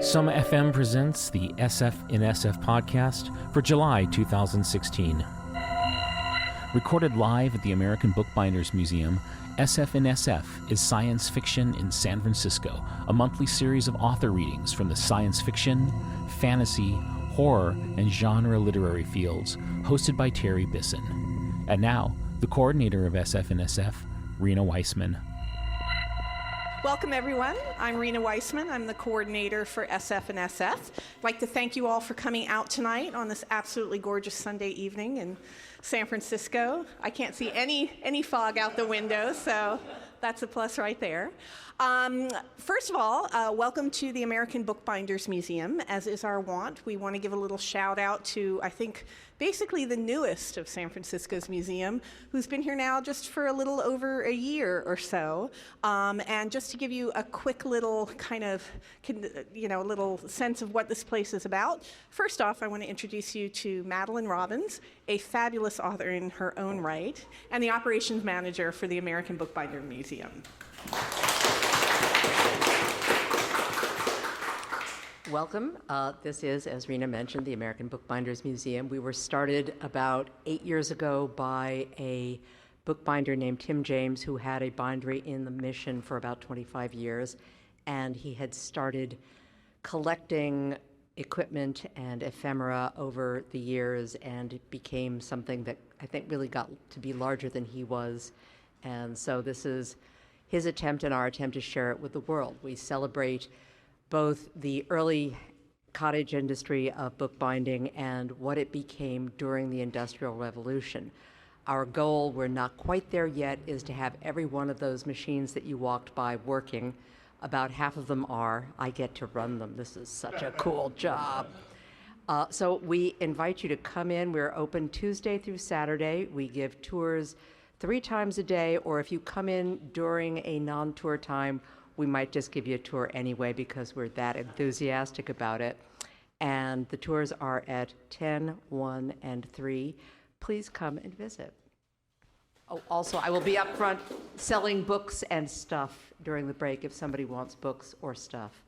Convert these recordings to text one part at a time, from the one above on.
SomaFM presents the SF in SF podcast for July 2016. Recorded live at the American Bookbinders Museum, SF in SF is science fiction in San Francisco, a monthly series of author readings from the science fiction, fantasy, horror, and genre literary fields, hosted by Terry Bisson. And now, the coordinator of SF in SF, Rina Weisman. Welcome, everyone. I'm Rina Weisman. I'm the coordinator for SF and SF. I'd like to thank you all for coming out tonight on this absolutely gorgeous Sunday evening in San Francisco. I can't see any fog out the window, so that's a plus right there. First of all, welcome to the American Bookbinders Museum. As is our wont, we want to give a little shout out to, I think, basically the newest of San Francisco's museum, who's been here now just for a little over a year or so. And just to give you a quick little kind of, little sense of what this place is about, first off, I want to introduce you to Madeline Robbins, a fabulous author in her own right, and the operations manager for the American Bookbinder Museum. Welcome. This is, as Rina mentioned, the American Bookbinders Museum. We were started about 8 years ago by a bookbinder named Tim James, who had a bindery in the Mission for about 25 years, and he had started collecting equipment and ephemera over the years, and it became something that I think really got to be larger than he was. And so this is his attempt and our attempt to share it with the world. We celebrate both the early cottage industry of bookbinding and what it became during the Industrial Revolution. Our goal, we're not quite there yet, is to have every one of those machines that you walked by working. About half of them are. I get to run them. This is such a cool job. So we invite you to come in. We're open Tuesday through Saturday. We give tours 3 times a day, or if you come in during a non-tour time, we might just give you a tour anyway because we're that enthusiastic about it. And the tours are at 10, 1, and 3. Please come and visit. Oh, also, I will be up front selling books and stuff during the break if somebody wants books or stuff.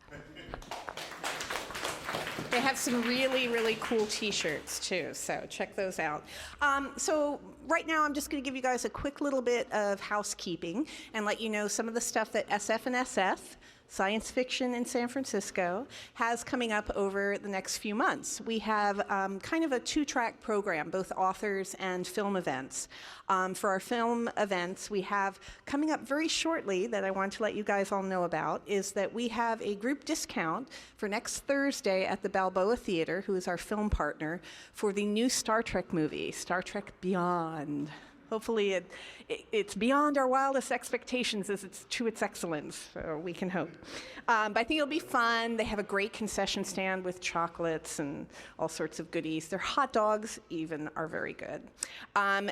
They have some really, really cool t-shirts, too, so check those out. So right now, I'm just going to give you guys a quick little bit of housekeeping and let you know some of the stuff that SF and SF, Science Fiction in San Francisco, has coming up over the next few months. We have kind of a 2-track program, both authors and film events. For our film events, we have coming up very shortly that I want to let you guys all know about is that we have a group discount for next Thursday at the Balboa Theater, who is our film partner, for the new Star Trek movie, Star Trek Beyond. Hopefully it's beyond our wildest expectations as it's to its excellence, so we can hope. But I think it'll be fun. They have a great concession stand with chocolates and all sorts of goodies. Their hot dogs even are very good.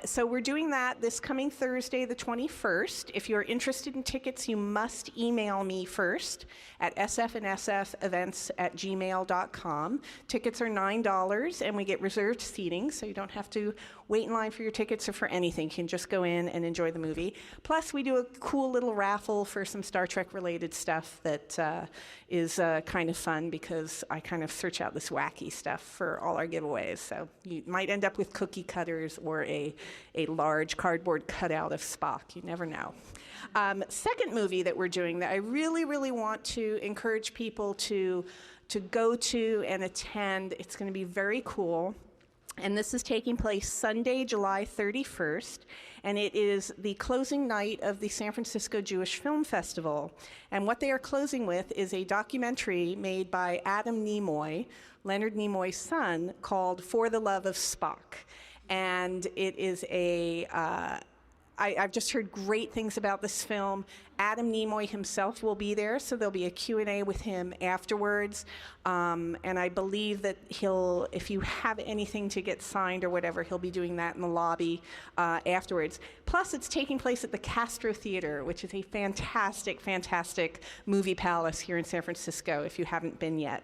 So we're doing that this coming Thursday, the 21st. If you're interested in tickets, you must email me first at sfndsfevents@gmail.com. Tickets are $9, and we get reserved seating, so you don't have to wait in line for your tickets or for anything. You can just go in and enjoy the movie. Plus, we do a cool little raffle for some Star Trek-related stuff that is kind of fun because I kind of search out this wacky stuff for all our giveaways. So you might end up with cookie cutters or a large cardboard cutout of Spock. You never know. Second movie that we're doing that I really, really want to encourage people to go to and attend. It's going to be very cool. And this is taking place Sunday, July 31st, and it is the closing night of the San Francisco Jewish Film Festival. And what they are closing with is a documentary made by Adam Nimoy, Leonard Nimoy's son, called For the Love of Spock. And it is I've just heard great things about this film. Adam Nimoy himself will be there, so there'll be a Q&A with him afterwards. And I believe that if you have anything to get signed or whatever, he'll be doing that in the lobby afterwards. Plus, it's taking place at the Castro Theater, which is a fantastic, fantastic movie palace here in San Francisco, if you haven't been yet.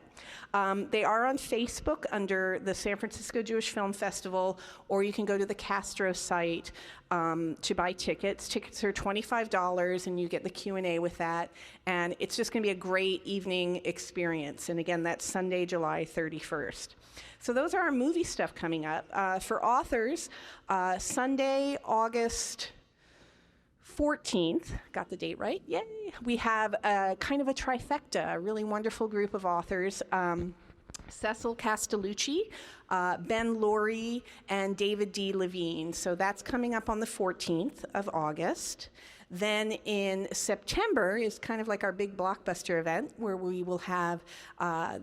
They are on Facebook under the San Francisco Jewish Film Festival, or you can go to the Castro site. to buy tickets. Tickets are $25, and you get the Q&A with that. And it's just going to be a great evening experience. And again, that's Sunday, July 31st. So those are our movie stuff coming up. For authors, Sunday, August 14th, got the date right, yay! We have a kind of a trifecta, a really wonderful group of authors. Cecil Castellucci, Ben Laurie, and David D. Levine. So that's coming up on the 14th of August. Then in September is kind of like our big blockbuster event where we will have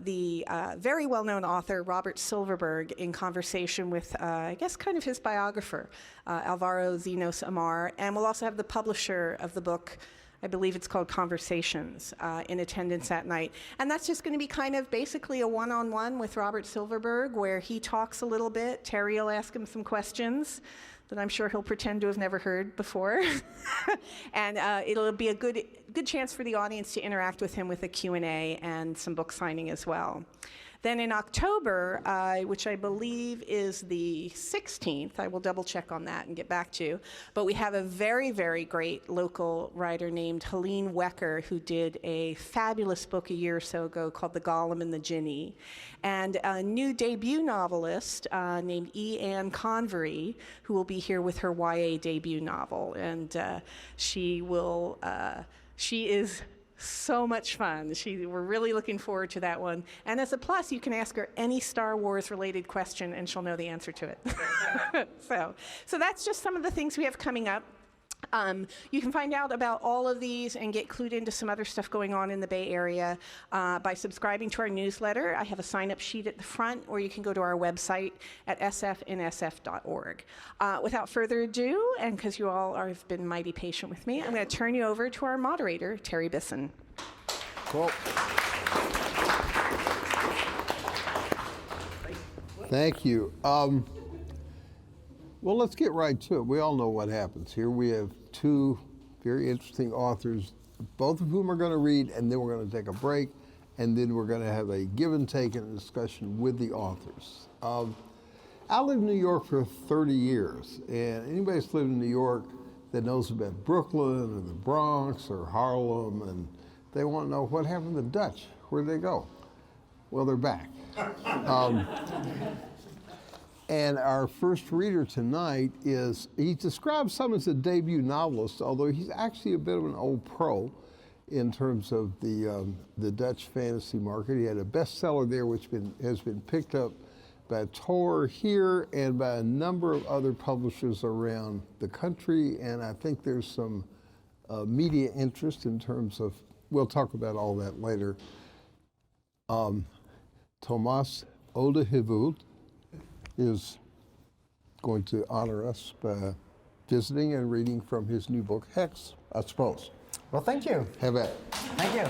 the very well-known author Robert Silverberg in conversation with, I guess, kind of his biographer, Alvaro Zenos Amar. And we'll also have the publisher of the book, I believe it's called Conversations, in attendance that night. And that's just going to be kind of basically a one-on-one with Robert Silverberg where he talks a little bit. Terry will ask him some questions that I'm sure he'll pretend to have never heard before. And it'll be a good chance for the audience to interact with him with a Q&A and some book signing as well. Then in October, which I believe is the 16th, I will double check on that and get back to you, but we have a very, very great local writer named Helene Wecker who did a fabulous book a year or so ago called The Golem and the Jinni, and a new debut novelist named E. Ann Convery, who will be here with her YA debut novel, and she is so much fun. We're really looking forward to that one. And as a plus, you can ask her any Star Wars related question and she'll know the answer to it. So that's just some of the things we have coming up. You can find out about all of these and get clued into some other stuff going on in the Bay Area by subscribing to our newsletter. I have a sign-up sheet at the front, or you can go to our website at sfnsf.org. Without further ado, and because you all have been mighty patient with me, I'm going to turn you over to our moderator, Terry Bisson. Cool. Thank you. Well, let's get right to it. We all know what happens here. We have two very interesting authors, both of whom are going to read, and then we're going to take a break, and then we're going to have a give and take and a discussion with the authors. I lived in New York for 30 years, and anybody that's lived in New York that knows about Brooklyn or the Bronx or Harlem, and they want to know what happened to the Dutch. Where'd they go? Well, they're back. And our first reader tonight he describes some as a debut novelist, although he's actually a bit of an old pro in terms of the Dutch fantasy market. He had a bestseller there which has been picked up by Tor here and by a number of other publishers around the country, and I think there's some media interest in terms of, we'll talk about all that later. Thomas Olde Heuvelt is going to honor us by visiting and reading from his new book, Hex, I suppose. Well, thank you. Have at it. Thank you.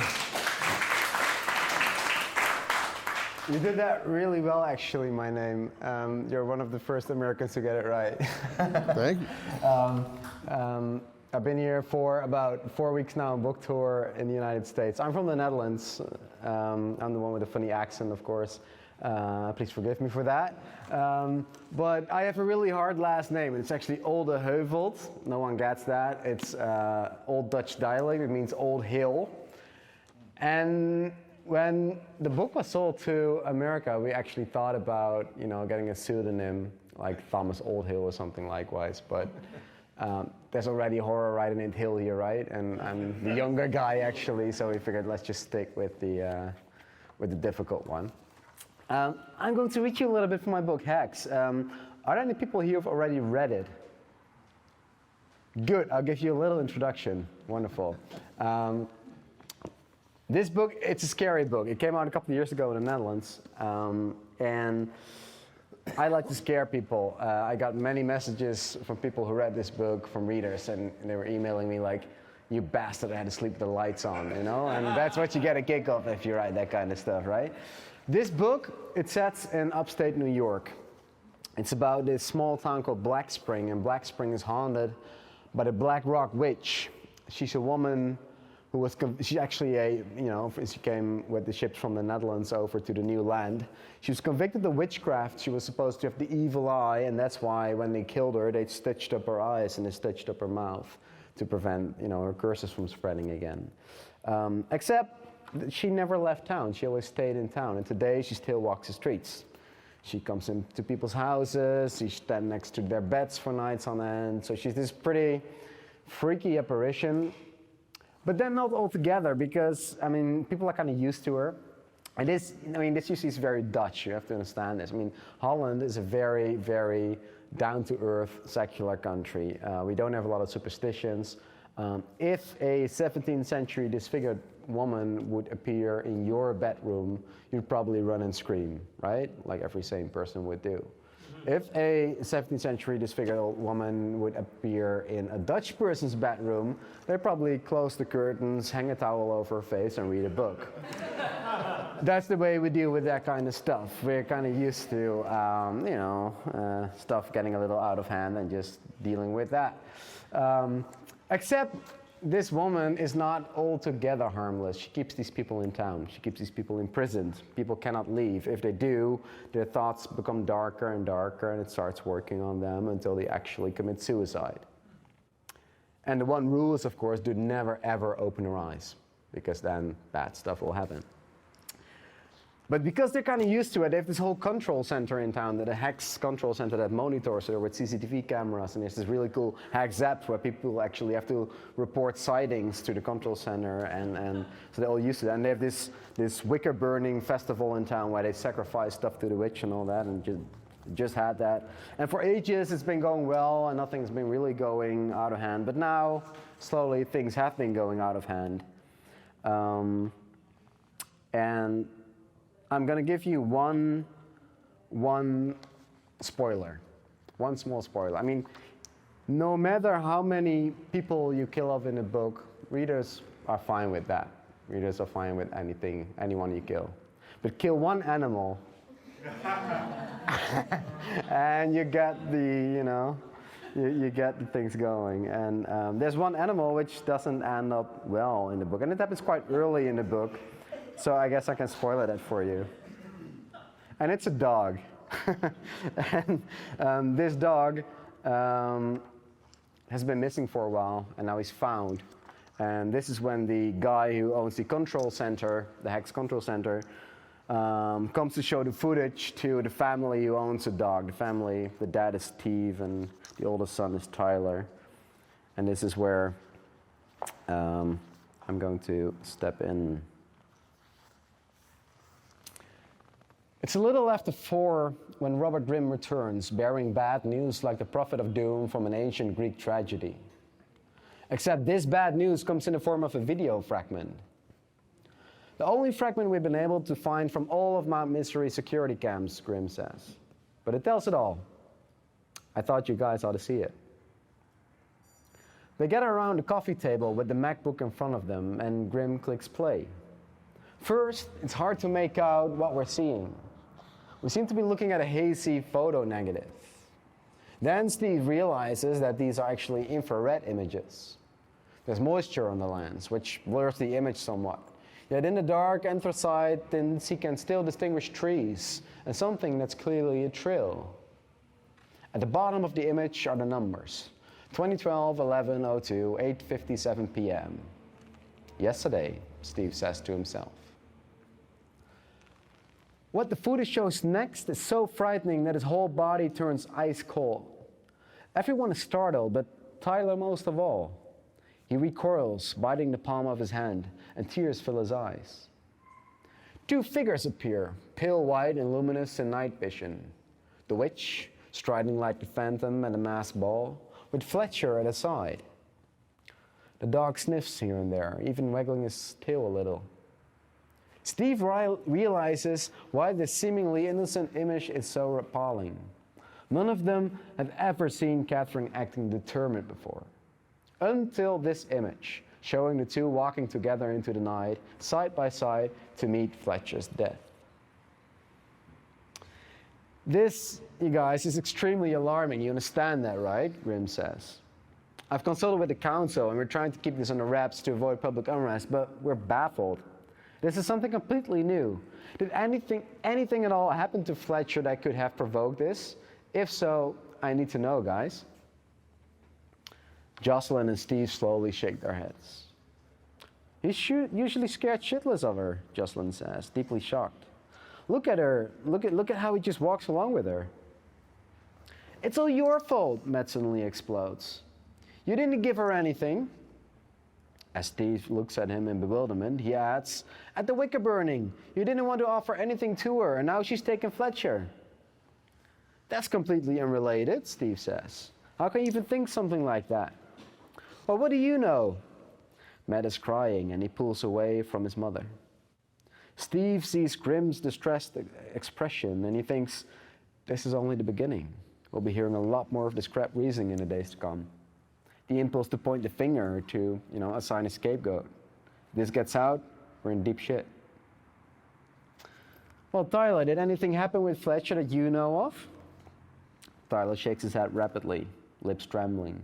You did that really well, actually, my name. You're one of the first Americans to get it right. Thank you. I've been here for about 4 weeks now on book tour in the United States. I'm from the Netherlands. I'm the one with the funny accent, of course. Please forgive me for that. But I have a really hard last name. It's actually Olde Heuvelt. No one gets that. It's Old Dutch dialect. It means Old Hill. And when the book was sold to America, we actually thought about, getting a pseudonym like Thomas Oldhill or something likewise. But there's already a horror writer named Hill here, right? And I'm the younger guy actually, so we figured let's just stick with the difficult one. I'm going to read you a little bit from my book, Hex. Are there any people here who've already read it? Good, I'll give you a little introduction. Wonderful. This book, it's a scary book. It came out a couple of years ago in the Netherlands. And I like to scare people. I got many messages from people who read this book, from readers, and they were emailing me like, you bastard, I had to sleep with the lights on, And that's what you get a kick of if you write that kind of stuff, right? This book, it sets in upstate New York. It's about this small town called Black Spring, and Black Spring is haunted by the Black Rock Witch. She's a woman who was, she's actually she came with the ships from the Netherlands over to the new land. She was convicted of witchcraft. She was supposed to have the evil eye, and that's why when they killed her, they stitched up her eyes and they stitched up her mouth to prevent, her curses from spreading again. Except she never left town. She always stayed in town, and today she still walks the streets. She comes into people's houses, she stands next to their beds for nights on end, so she's this pretty freaky apparition. But then not altogether, because, people are kind of used to her. And this usually is very Dutch, you have to understand this. Holland is a very, very down-to-earth, secular country. We don't have a lot of superstitions. If a 17th century disfigured woman would appear in your bedroom, you'd probably run and scream, right? Like every sane person would do. If a 17th century disfigured woman would appear in a Dutch person's bedroom, they'd probably close the curtains, hang a towel over her face, and read a book. That's the way we deal with that kind of stuff. We're kind of used to, stuff getting a little out of hand and just dealing with that. Except this woman is not altogether harmless. She keeps these people in town. She keeps these people imprisoned. People cannot leave. If they do, their thoughts become darker and darker, and it starts working on them until they actually commit suicide. And the one rule is, of course, do never ever open your eyes, because then bad stuff will happen. But because they're kind of used to it, they have this whole control center in town, the Hex control center that monitors her with CCTV cameras, and there's this really cool Hex app where people actually have to report sightings to the control center, and so they're all used to that. And they have this wicker burning festival in town where they sacrifice stuff to the witch and all that, and just had that. And for ages it's been going well, and nothing's been really going out of hand. But now, slowly, things have been going out of hand. And I'm going to give you one spoiler, one small spoiler. No matter how many people you kill off in a book, readers are fine with that. Readers are fine with anyone you kill. But kill one animal, and you get you get the things going. And there's one animal which doesn't end up well in the book, and it happens quite early in the book. So I guess I can spoil that for you. And it's a dog. And this dog has been missing for a while, and now he's found. And this is when the guy who owns the control center, the Hex control center, comes to show the footage to the family who owns the dog. The family, the dad is Steve, and the oldest son is Tyler. And this is where I'm going to step in. It's a little after 4 when Robert Grimm returns, bearing bad news like the prophet of doom from an ancient Greek tragedy. Except this bad news comes in the form of a video fragment. The only fragment we've been able to find from all of Mount Misery security cams, Grimm says. But it tells it all. I thought you guys ought to see it. They gather around the coffee table with the MacBook in front of them, and Grimm clicks play. First, it's hard to make out what we're seeing. We seem to be looking at a hazy photo negative. Then Steve realizes that these are actually infrared images. There's moisture on the lens, which blurs the image somewhat. Yet in the dark anthracite, he can still distinguish trees and something that's clearly a trail. At the bottom of the image are the numbers. 2012, 11:02, 8:57 p.m. Yesterday, Steve says to himself. What the footage shows next is so frightening that his whole body turns ice cold. Everyone is startled, but Tyler most of all. He recoils, biting the palm of his hand, and tears fill his eyes. 2 figures appear, pale white and luminous in night vision. The witch, striding like the Phantom at a masked ball, with Fletcher at his side. The dog sniffs here and there, even waggling his tail a little. Steve realizes why this seemingly innocent image is so appalling. None of them had ever seen Catherine acting determined before. Until this image, showing the 2 walking together into the night, side by side, to meet Fletcher's death. This, you guys, is extremely alarming. You understand that, right? Grimm says. I've consulted with the council and we're trying to keep this under wraps to avoid public unrest, but we're baffled. This is something completely new. Did anything at all happen to Fletcher that could have provoked this? If so, I need to know, guys. Jocelyn and Steve slowly shake their heads. He's usually scared shitless of her, Jocelyn says, deeply shocked. Look at her. Look at how he just walks along with her. It's all your fault, Matt suddenly explodes. You didn't give her anything. As Steve looks at him in bewilderment, he adds, at the wicker burning, you didn't want to offer anything to her, and now she's taken Fletcher. That's completely unrelated, Steve says. How can you even think something like that? Well, what do you know? Matt is crying, and he pulls away from his mother. Steve sees Grimm's distressed expression, and he thinks, this is only the beginning. We'll be hearing a lot more of this crap reasoning in the days to come. The impulse to point the finger to, assign a scapegoat. If this gets out, we're in deep shit. Well, Tyler, did anything happen with Fletcher that you know of? Tyler shakes his head rapidly, lips trembling.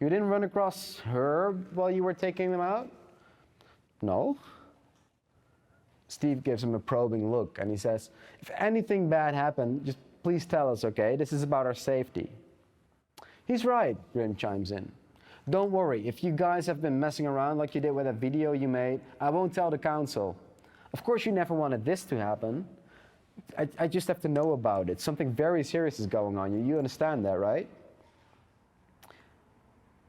You didn't run across her while you were taking them out? No. Steve gives him a probing look, and he says, if anything bad happened, just please tell us, okay? This is about our safety. He's right, Grimm chimes in. Don't worry, if you guys have been messing around like you did with that video you made, I won't tell the council. Of course you never wanted this to happen. I just have to know about it. Something very serious is going on. You understand that, right?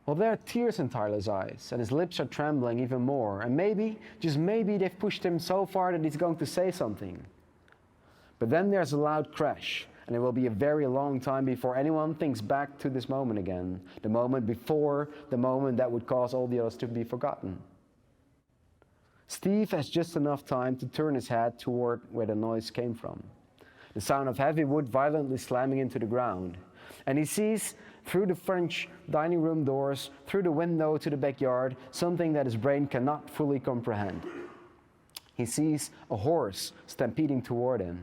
Well, there are tears in Tyler's eyes, and his lips are trembling even more. And maybe, just maybe, they've pushed him so far that he's going to say something. But then there's a loud crash, and it will be a very long time before anyone thinks back to this moment again. The moment before, the moment that would cause all the others to be forgotten. Steve has just enough time to turn his head toward where the noise came from. The sound of heavy wood violently slamming into the ground. And he sees, through the French dining room doors, through the window to the backyard, something that his brain cannot fully comprehend. He sees a horse stampeding toward him.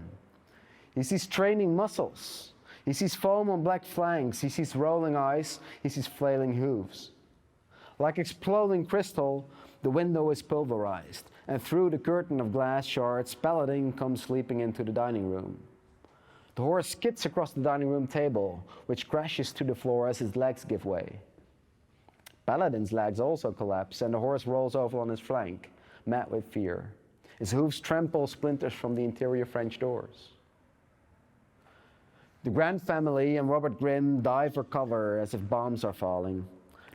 He sees straining muscles. He sees foam on black flanks. He sees rolling eyes. He sees flailing hooves. Like exploding crystal, the window is pulverized, and through the curtain of glass shards, Paladin comes leaping into the dining room. The horse skids across the dining room table, which crashes to the floor as his legs give way. Paladin's legs also collapse, and the horse rolls over on his flank, mad with fear. His hooves trample splinters from the interior French doors. The Grant family and Robert Grimm dive for cover as if bombs are falling.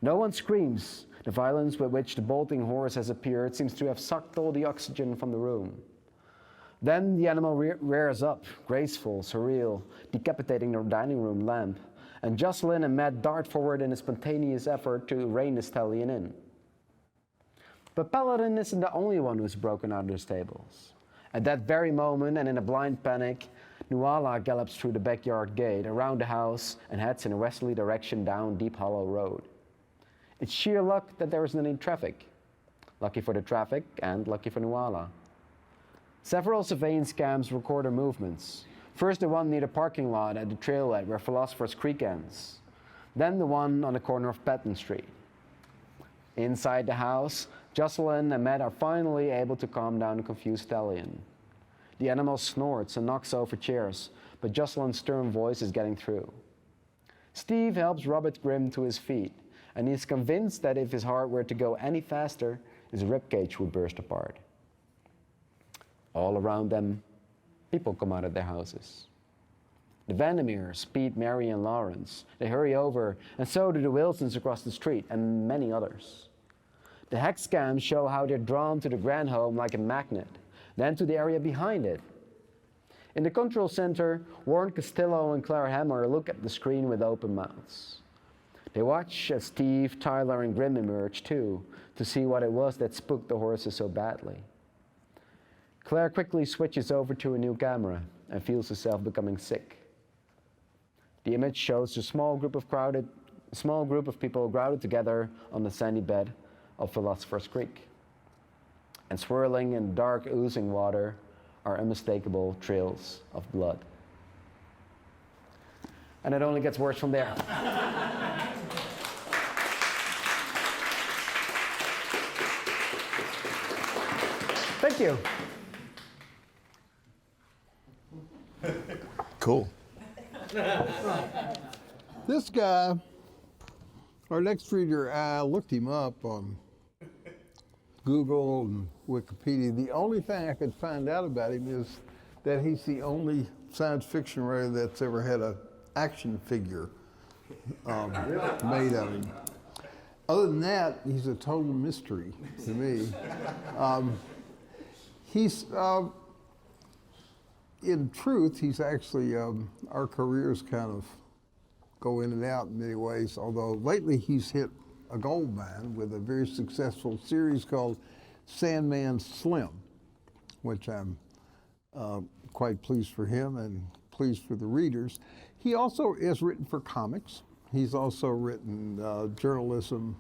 No one screams. The violence with which the bolting horse has appeared seems to have sucked all the oxygen from the room. Then the animal rears up, graceful, surreal, decapitating the dining room lamp, and Jocelyn and Matt dart forward in a spontaneous effort to rein the stallion in. But Paladin isn't the only one who's broken out of the stables. At that very moment, and in a blind panic, Nuala gallops through the backyard gate, around the house, and heads in a westerly direction down Deep Hollow Road. It's sheer luck that there isn't any traffic. Lucky for the traffic, and lucky for Nuala. Several surveillance cams record her movements. First the one near the parking lot at the trailhead where Philosopher's Creek ends. Then the one on the corner of Patton Street. Inside the house, Jocelyn and Matt are finally able to calm down the confused stallion. The animal snorts and knocks over chairs, but Jocelyn's stern voice is getting through. Steve helps Robert Grimm to his feet, and he is convinced that if his heart were to go any faster, his ribcage would burst apart. All around them, people come out of their houses. The Vandermeers, Pete, Mary, and Lawrence, they hurry over, and so do the Wilsons across the street, and many others. The hex cams show how they're drawn to the Grant home like a magnet, then to the area behind it. In the control center, Warren Castillo and Claire Hammer look at the screen with open mouths. They watch as Steve, Tyler, and Grimm emerge too, to see what it was that spooked the horses so badly. Claire quickly switches over to a new camera and feels herself becoming sick. The image shows a small group of people crowded together on the sandy bed of Philosopher's Creek. And swirling in dark, oozing water are unmistakable trails of blood. And it only gets worse from there. Thank you. Cool. This guy, our next reader, I looked him up on Google and Wikipedia. The only thing I could find out about him is that he's the only science fiction writer that's ever had an action figure made of him. Other than that, he's a total mystery to me. In truth, he's actually, our careers kind of go in and out in many ways, although lately he's hit a gold mine with a very successful series called Sandman Slim, which I'm quite pleased for him and pleased for the readers. He also has written for comics. He's also written journalism,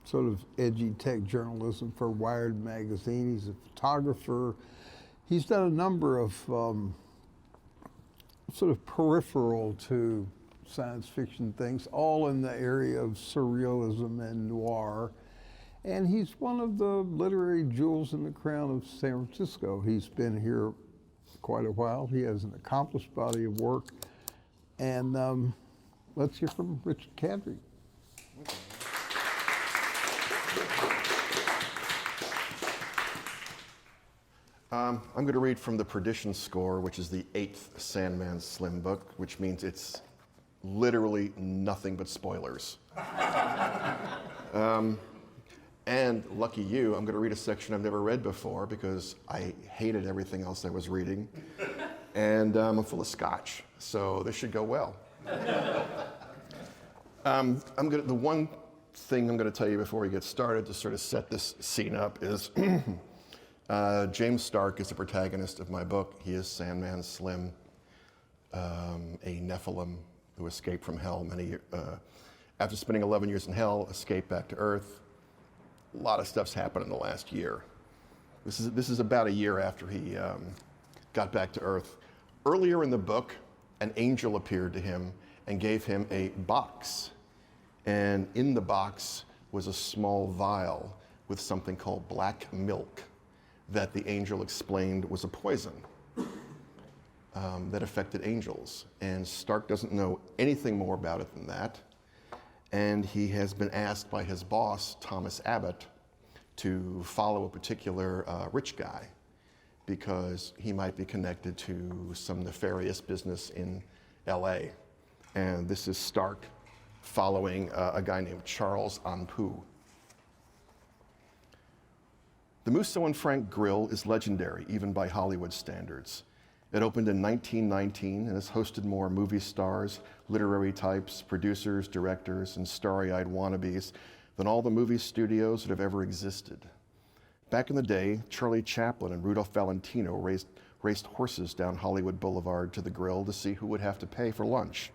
sort of edgy tech journalism for Wired magazine. He's a photographer. He's done a number of sort of peripheral to science fiction things, all in the area of surrealism and noir. And he's one of the literary jewels in the crown of San Francisco. He's been here quite a while. He has an accomplished body of work. And let's hear from Richard Kadrey. I'm going to read from the Perdition Score, which is the 8th Sandman Slim book, which means it's literally nothing but spoilers. And lucky you, I'm going to read a section I've never read before because I hated everything else I was reading. And I'm full of scotch, so this should go well. The one thing I'm going to tell you before we get started to sort of set this scene up is James Stark is the protagonist of my book. He is Sandman Slim, a Nephilim who escaped from hell after spending 11 years in hell, escaped back to Earth. A lot of stuff's happened in the last year. This is about a year after he got back to Earth. Earlier in the book, an angel appeared to him and gave him a box. And in the box was a small vial with something called black milk that the angel explained was a poison that affected angels. And Stark doesn't know anything more about it than that. And he has been asked by his boss, Thomas Abbott, to follow a particular rich guy because he might be connected to some nefarious business in LA. And this is Stark following a guy named Charles Anpu. The Musso and Frank Grill is legendary, even by Hollywood standards. It opened in 1919 and has hosted more movie stars, literary types, producers, directors, and starry-eyed wannabes than all the movie studios that have ever existed. Back in the day, Charlie Chaplin and Rudolph Valentino raced horses down Hollywood Boulevard to the Grill to see who would have to pay for lunch.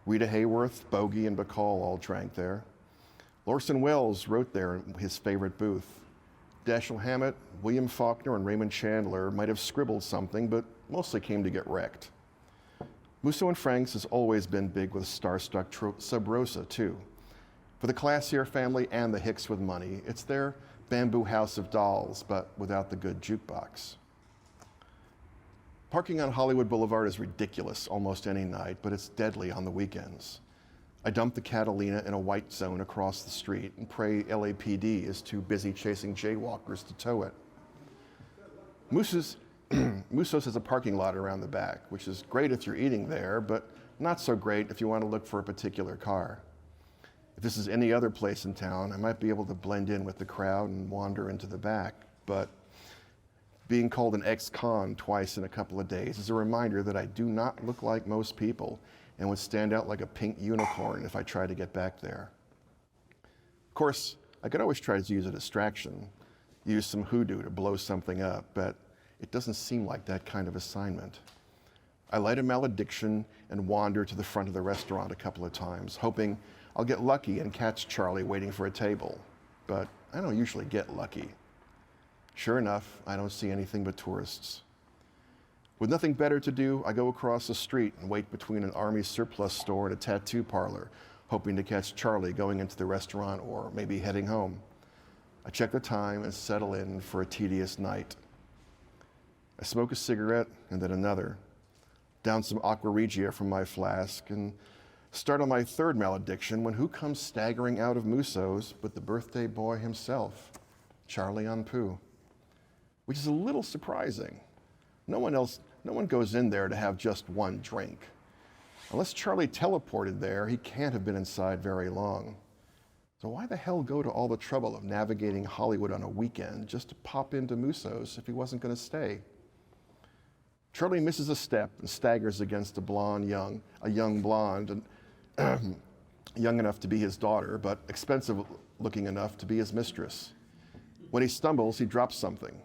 Rita Hayworth, Bogey, and Bacall all drank there. Orson Welles wrote there in his favorite booth. Dashiell Hammett, William Faulkner, and Raymond Chandler might have scribbled something, but mostly came to get wrecked. Musso and Frank's has always been big with starstruck Sub Rosa, too. For the classier family and the Hicks with money, it's their bamboo house of dolls, but without the good jukebox. Parking on Hollywood Boulevard is ridiculous almost any night, but it's deadly on the weekends. I dump the Catalina in a white zone across the street and pray LAPD is too busy chasing jaywalkers to tow it. Musso's has a parking lot around the back, which is great if you're eating there, but not so great if you want to look for a particular car. If this is any other place in town, I might be able to blend in with the crowd and wander into the back, but being called an ex-con twice in a couple of days is a reminder that I do not look like most people and would stand out like a pink unicorn if I tried to get back there. Of course, I could always try to use a distraction, use some hoodoo to blow something up, but it doesn't seem like that kind of assignment. I light a malediction and wander to the front of the restaurant a couple of times, hoping I'll get lucky and catch Charlie waiting for a table, but I don't usually get lucky. Sure enough, I don't see anything but tourists. With nothing better to do, I go across the street and wait between an army surplus store and a tattoo parlor, hoping to catch Charlie going into the restaurant or maybe heading home. I check the time and settle in for a tedious night. I smoke a cigarette and then another, down some Aqua Regia from my flask, and start on my third malediction when who comes staggering out of Musso's but the birthday boy himself, Charlie Anpu, which is a little surprising. No one goes in there to have just one drink. Unless Charlie teleported there, he can't have been inside very long. So why the hell go to all the trouble of navigating Hollywood on a weekend just to pop into Musso's if he wasn't going to stay? Charlie misses a step and staggers against a young blonde, and young enough to be his daughter, but expensive looking enough to be his mistress. When he stumbles, he drops something.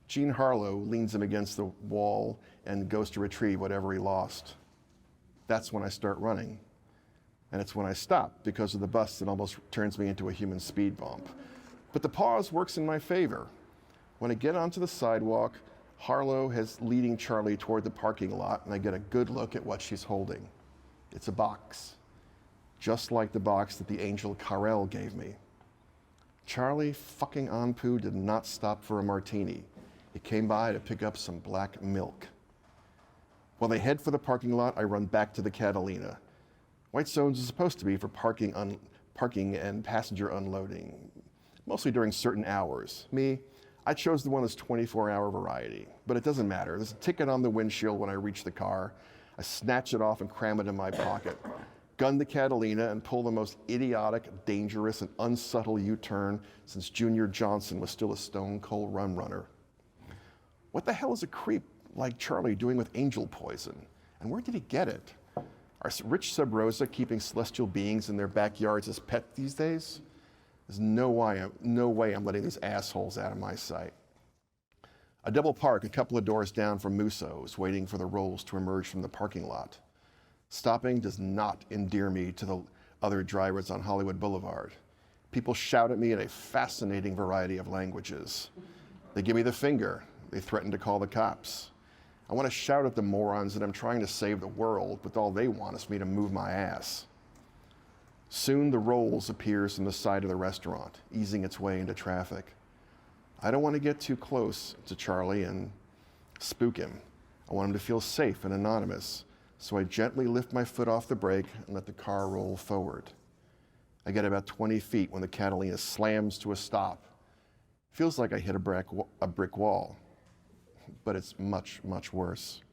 Jean Harlow leans him against the wall and goes to retrieve whatever he lost. That's when I start running. And it's when I stop because of the bus that almost turns me into a human speed bump. But the pause works in my favor. When I get onto the sidewalk, Harlow is leading Charlie toward the parking lot, and I get a good look at what she's holding. It's a box, just like the box that the angel Carell gave me. Charlie fucking Anpu did not stop for a martini. He came by to pick up some black milk. While they head for the parking lot, I run back to the Catalina. White zones is supposed to be for parking and passenger unloading, mostly during certain hours. I chose the one that's 24-hour variety, but it doesn't matter. There's a ticket on the windshield when I reach the car. I snatch it off and cram it in my pocket, gun the Catalina, and pull the most idiotic, dangerous, and unsubtle U-turn since Junior Johnson was still a stone-cold runner. What the hell is a creep like Charlie doing with angel poison? And where did he get it? Are rich sub rosa keeping celestial beings in their backyards as pets these days? There's no way I'm letting these assholes out of my sight. I double park a couple of doors down from Musso's, waiting for the rolls to emerge from the parking lot. Stopping does not endear me to the other drivers on Hollywood Boulevard. People shout at me in a fascinating variety of languages. They give me the finger. They threaten to call the cops. I want to shout at the morons that I'm trying to save the world, but all they want is me to move my ass. Soon the Rolls appears from the side of the restaurant, easing its way into traffic. I don't want to get too close to Charlie and spook him. I want him to feel safe and anonymous, so I gently lift my foot off the brake and let the car roll forward. I get about 20 feet when the Catalina slams to a stop. Feels like I hit a brick wall, but it's much, much worse.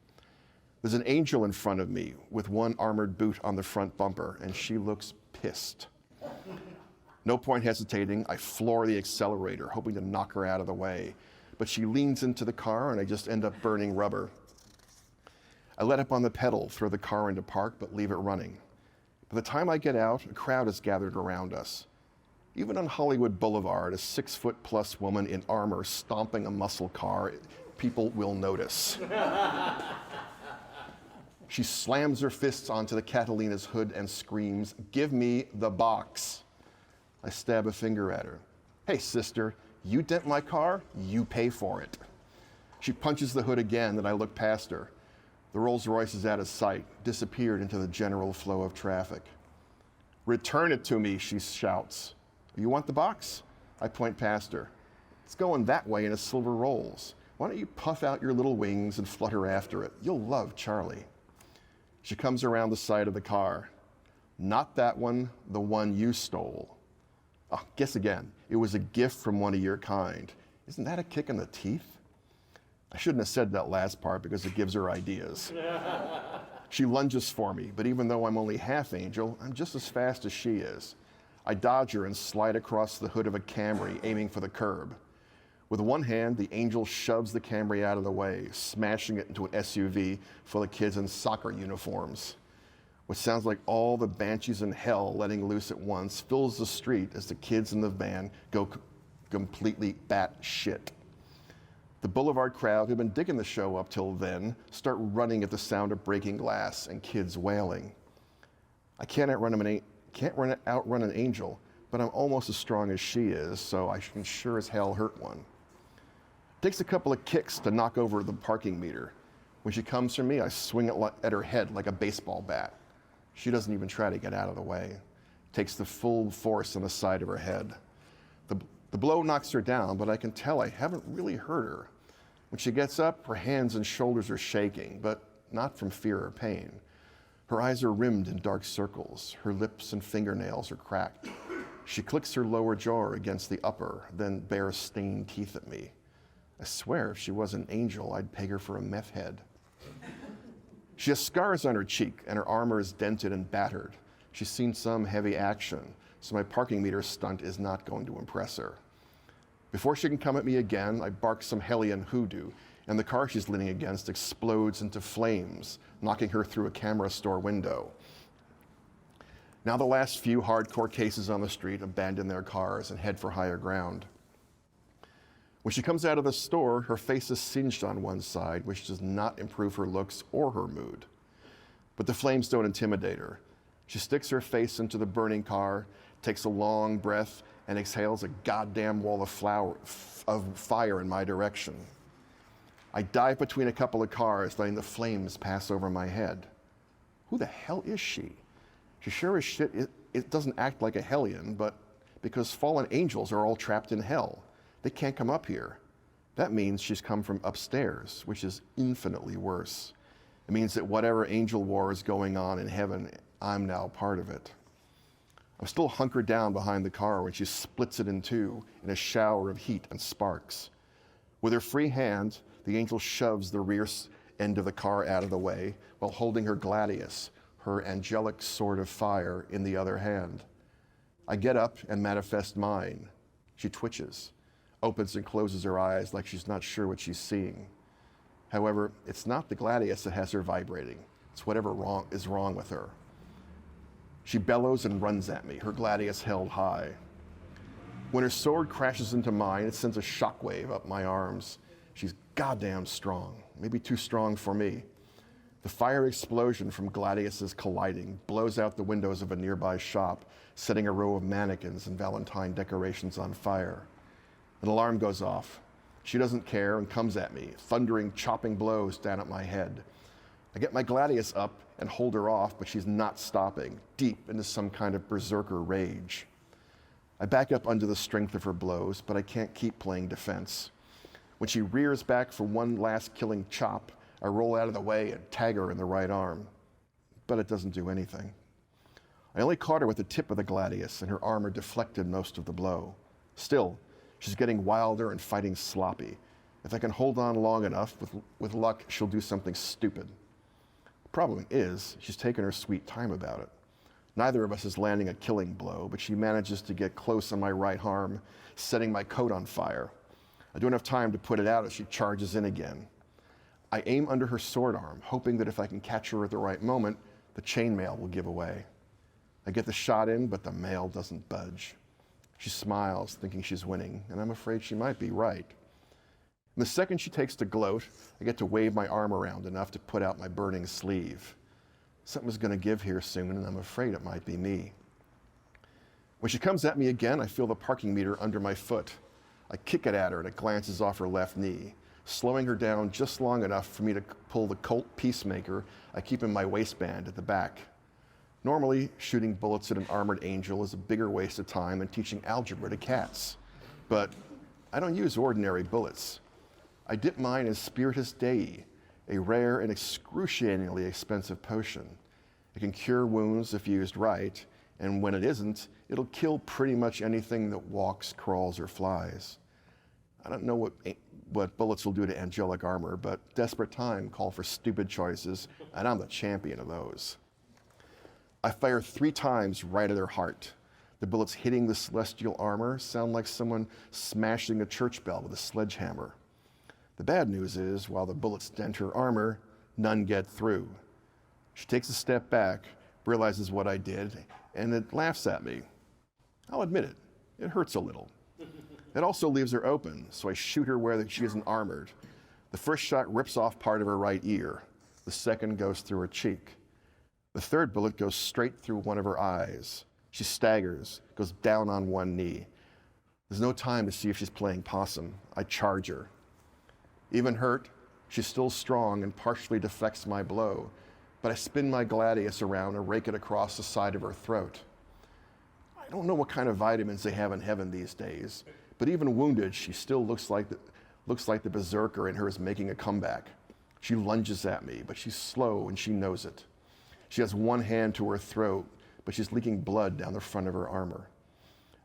There's an angel in front of me with one armored boot on the front bumper, and she looks pissed. No point hesitating, I floor the accelerator, hoping to knock her out of the way. But she leans into the car, and I just end up burning rubber. I let up on the pedal, throw the car into park, but leave it running. By the time I get out, a crowd is gathered around us. Even on Hollywood Boulevard, a 6-foot-plus woman in armor stomping a muscle car, people will notice. She slams her fists onto the Catalina's hood and screams, "Give me the box." I stab a finger at her. "Hey, sister, you dent my car, you pay for it." She punches the hood again, and I look past her. The Rolls Royce is out of sight, disappeared into the general flow of traffic. "Return it to me," she shouts. "You want the box?" I point past her. "It's going that way in a silver Rolls. Why don't you puff out your little wings and flutter after it? You'll love Charlie." She comes around the side of the car. "Not that one, the one you stole." "Oh, guess again. It was a gift from one of your kind." Isn't that a kick in the teeth? I shouldn't have said that last part because it gives her ideas. She lunges for me, but even though I'm only half angel, I'm just as fast as she is. I dodge her and slide across the hood of a Camry, aiming for the curb. With one hand, the angel shoves the Camry out of the way, smashing it into an SUV full of kids in soccer uniforms. What sounds like all the banshees in hell letting loose at once fills the street as the kids in the van go completely batshit. The Boulevard crowd, who'd been digging the show up till then, start running at the sound of breaking glass and kids wailing. I can't outrun an angel, but I'm almost as strong as she is, so I can sure as hell hurt one. Takes a couple of kicks to knock over the parking meter. When she comes for me, I swing it at her head like a baseball bat. She doesn't even try to get out of the way. Takes the full force on the side of her head. The blow knocks her down, but I can tell I haven't really hurt her. When she gets up, her hands and shoulders are shaking, but not from fear or pain. Her eyes are rimmed in dark circles. Her lips and fingernails are cracked. She clicks her lower jaw against the upper, then bares stained teeth at me. I swear if she was an angel, I'd peg her for a meth head. She has scars on her cheek, and her armor is dented and battered. She's seen some heavy action, so my parking meter stunt is not going to impress her. Before she can come at me again, I bark some hellion hoodoo, and the car she's leaning against explodes into flames, knocking her through a camera store window. Now the last few hardcore cases on the street abandon their cars and head for higher ground. When she comes out of the store, her face is singed on one side, which does not improve her looks or her mood. But the flames don't intimidate her. She sticks her face into the burning car, takes a long breath, and exhales a goddamn wall of fire in my direction. I dive between a couple of cars, letting the flames pass over my head. Who the hell is she? She sure as shit, it doesn't act like a hellion, but because fallen angels are all trapped in hell, they can't come up here. That means she's come from upstairs, which is infinitely worse. It means that whatever angel war is going on in heaven, I'm now part of it. I'm still hunkered down behind the car when she splits it in two in a shower of heat and sparks. With her free hand, the angel shoves the rear end of the car out of the way while holding her gladius, her angelic sword of fire, in the other hand. I get up and manifest mine. She twitches, opens and closes her eyes like she's not sure what she's seeing. However, it's not the gladius that has her vibrating. It's whatever is wrong with her. She bellows and runs at me, her gladius held high. When her sword crashes into mine, it sends a shockwave up my arms. She's goddamn strong, maybe too strong for me. The fire explosion from gladiuses colliding blows out the windows of a nearby shop, setting a row of mannequins and Valentine decorations on fire. An alarm goes off. She doesn't care and comes at me, thundering, chopping blows down at my head. I get my gladius up and hold her off, but she's not stopping, deep into some kind of berserker rage. I back up under the strength of her blows, but I can't keep playing defense. When she rears back for one last killing chop, I roll out of the way and tag her in the right arm. But it doesn't do anything. I only caught her with the tip of the gladius, and her armor deflected most of the blow. Still, she's getting wilder and fighting sloppy. If I can hold on long enough, with luck, she'll do something stupid. The problem is, she's taken her sweet time about it. Neither of us is landing a killing blow, but she manages to get close on my right arm, setting my coat on fire. I don't have time to put it out as she charges in again. I aim under her sword arm, hoping that if I can catch her at the right moment, the chainmail will give away. I get the shot in, but the mail doesn't budge. She smiles, thinking she's winning, and I'm afraid she might be right. And the second she takes to gloat, I get to wave my arm around enough to put out my burning sleeve. Something's going to give here soon, and I'm afraid it might be me. When she comes at me again, I feel the parking meter under my foot. I kick it at her, and it glances off her left knee, slowing her down just long enough for me to pull the Colt Peacemaker I keep in my waistband at the back. Normally, shooting bullets at an armored angel is a bigger waste of time than teaching algebra to cats. But I don't use ordinary bullets. I dip mine in Spiritus Dei, a rare and excruciatingly expensive potion. It can cure wounds if used right, and when it isn't, it'll kill pretty much anything that walks, crawls, or flies. I don't know what bullets will do to angelic armor, but desperate time call for stupid choices, and I'm the champion of those. I fire 3 times right at her heart. The bullets hitting the celestial armor sound like someone smashing a church bell with a sledgehammer. The bad news is, while the bullets dent her armor, none get through. She takes a step back, realizes what I did, and it laughs at me. I'll admit it, it hurts a little. It also leaves her open, so I shoot her where she isn't armored. The first shot rips off part of her right ear. The second goes through her cheek. The third bullet goes straight through one of her eyes. She staggers, goes down on one knee. There's no time to see if she's playing possum. I charge her. Even hurt, she's still strong and partially deflects my blow, but I spin my gladius around and rake it across the side of her throat. I don't know what kind of vitamins they have in heaven these days, but even wounded, she still looks like Looks like the berserker in her is making a comeback. She lunges at me, but she's slow and she knows it. She has one hand to her throat, but she's leaking blood down the front of her armor.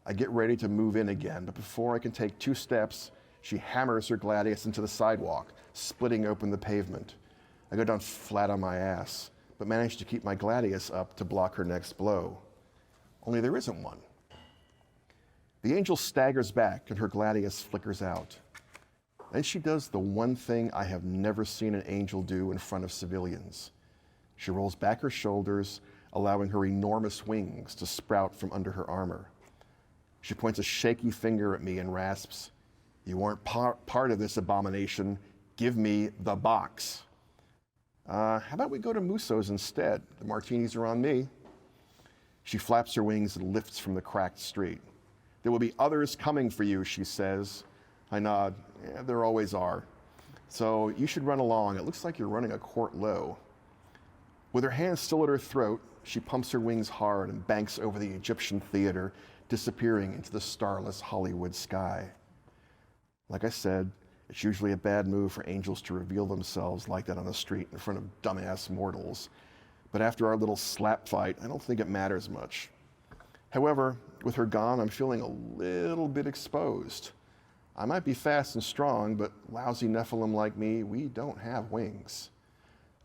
I get ready to move in again, but before I can take 2 steps, she hammers her gladius into the sidewalk, splitting open the pavement. I go down flat on my ass, but manage to keep my gladius up to block her next blow. Only there isn't one. The angel staggers back and her gladius flickers out. Then she does the one thing I have never seen an angel do in front of civilians. She rolls back her shoulders, allowing her enormous wings to sprout from under her armor. She points a shaky finger at me and rasps, "You weren't part of this abomination. Give me the box." How about we go to Musso's instead? The martinis are on me. She flaps her wings and lifts from the cracked street. "There will be others coming for you," she says. I nod. "Yeah, there always are. So you should run along. It looks like you're running a quart low." With her hand still at her throat, she pumps her wings hard and banks over the Egyptian theater, disappearing into the starless Hollywood sky. Like I said, it's usually a bad move for angels to reveal themselves like that on the street in front of dumbass mortals. But after our little slap fight, I don't think it matters much. However, with her gone, I'm feeling a little bit exposed. I might be fast and strong, but lousy Nephilim like me, we don't have wings.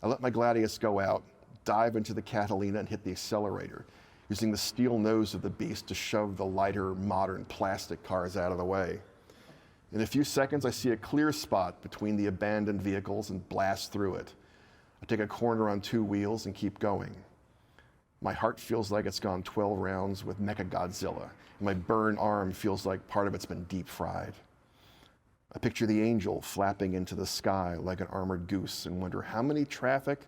I let my gladius go out, dive into the Catalina and hit the accelerator, using the steel nose of the beast to shove the lighter, modern plastic cars out of the way. In a few seconds, I see a clear spot between the abandoned vehicles and blast through it. I take a corner on 2 wheels and keep going. My heart feels like it's gone 12 rounds with Mechagodzilla, and my burned arm feels like part of it's been deep fried. I picture the angel flapping into the sky like an armored goose and wonder how many traffic,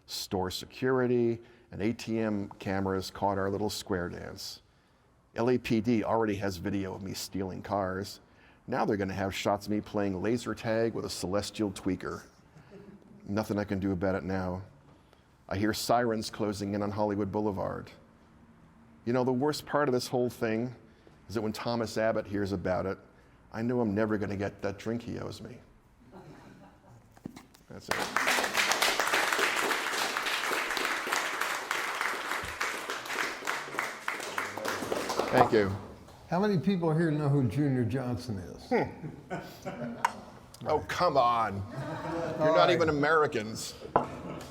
store security, and ATM cameras caught our little square dance. LAPD already has video of me stealing cars. Now they're going to have shots of me playing laser tag with a celestial tweaker. Nothing I can do about it now. I hear sirens closing in on Hollywood Boulevard. You know, the worst part of this whole thing is that when Thomas Abbott hears about it, I know I'm never going to get that drink he owes me. That's it. Thank you. How many people here know who Junior Johnson is? Oh, come on. You're not even Americans.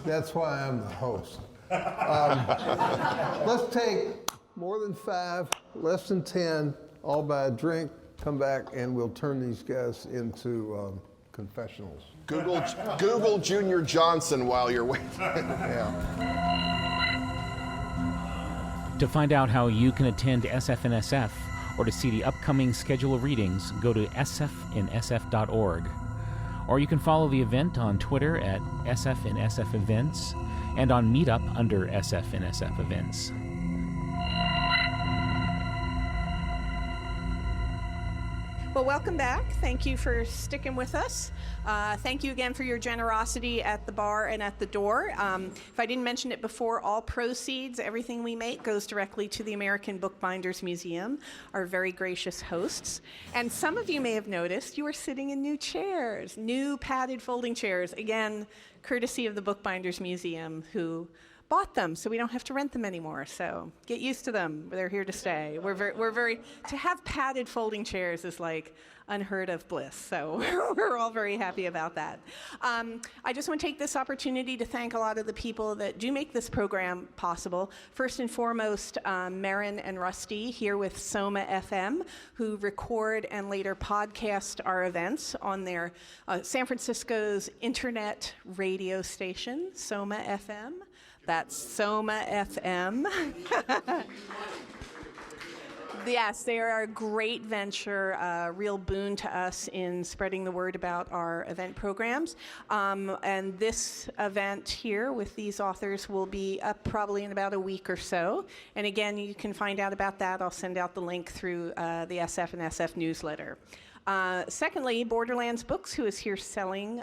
That's why I'm the host. Let's take more than 5, less than 10, all buy a drink, come back, and we'll turn these guys into confessionals. Google Junior Johnson while you're waiting. Yeah. To find out how you can attend SFNSF or to see the upcoming schedule of readings, go to sfnsf.org. Or you can follow the event on Twitter at SFNSF Events and on Meetup under SFNSF Events. Well, welcome back. Thank you for sticking with us. Thank you again for your generosity at the bar and at the door. If I didn't mention it before, all proceeds, everything we make, goes directly to the American Bookbinders Museum, our very gracious hosts. And some of you may have noticed you are sitting in new chairs, new padded folding chairs, again, courtesy of the Bookbinders Museum, who bought them, so we don't have to rent them anymore. So get used to them. They're here to stay. We're very to have padded folding chairs is like unheard of bliss. So we're all very happy about that. I just want to take this opportunity to thank a lot of the people that do make this program possible. First and foremost, Marin and Rusty here with SomaFM, who record and later podcast our events on their San Francisco's internet radio station, SomaFM. That's SomaFM. Yes, they are a great venture, a real boon to us in spreading the word about our event programs. And this event here with these authors will be up probably in about a week or so. And again, you can find out about that. I'll send out the link through the SF and SF newsletter. Secondly, Borderlands Books, who is here selling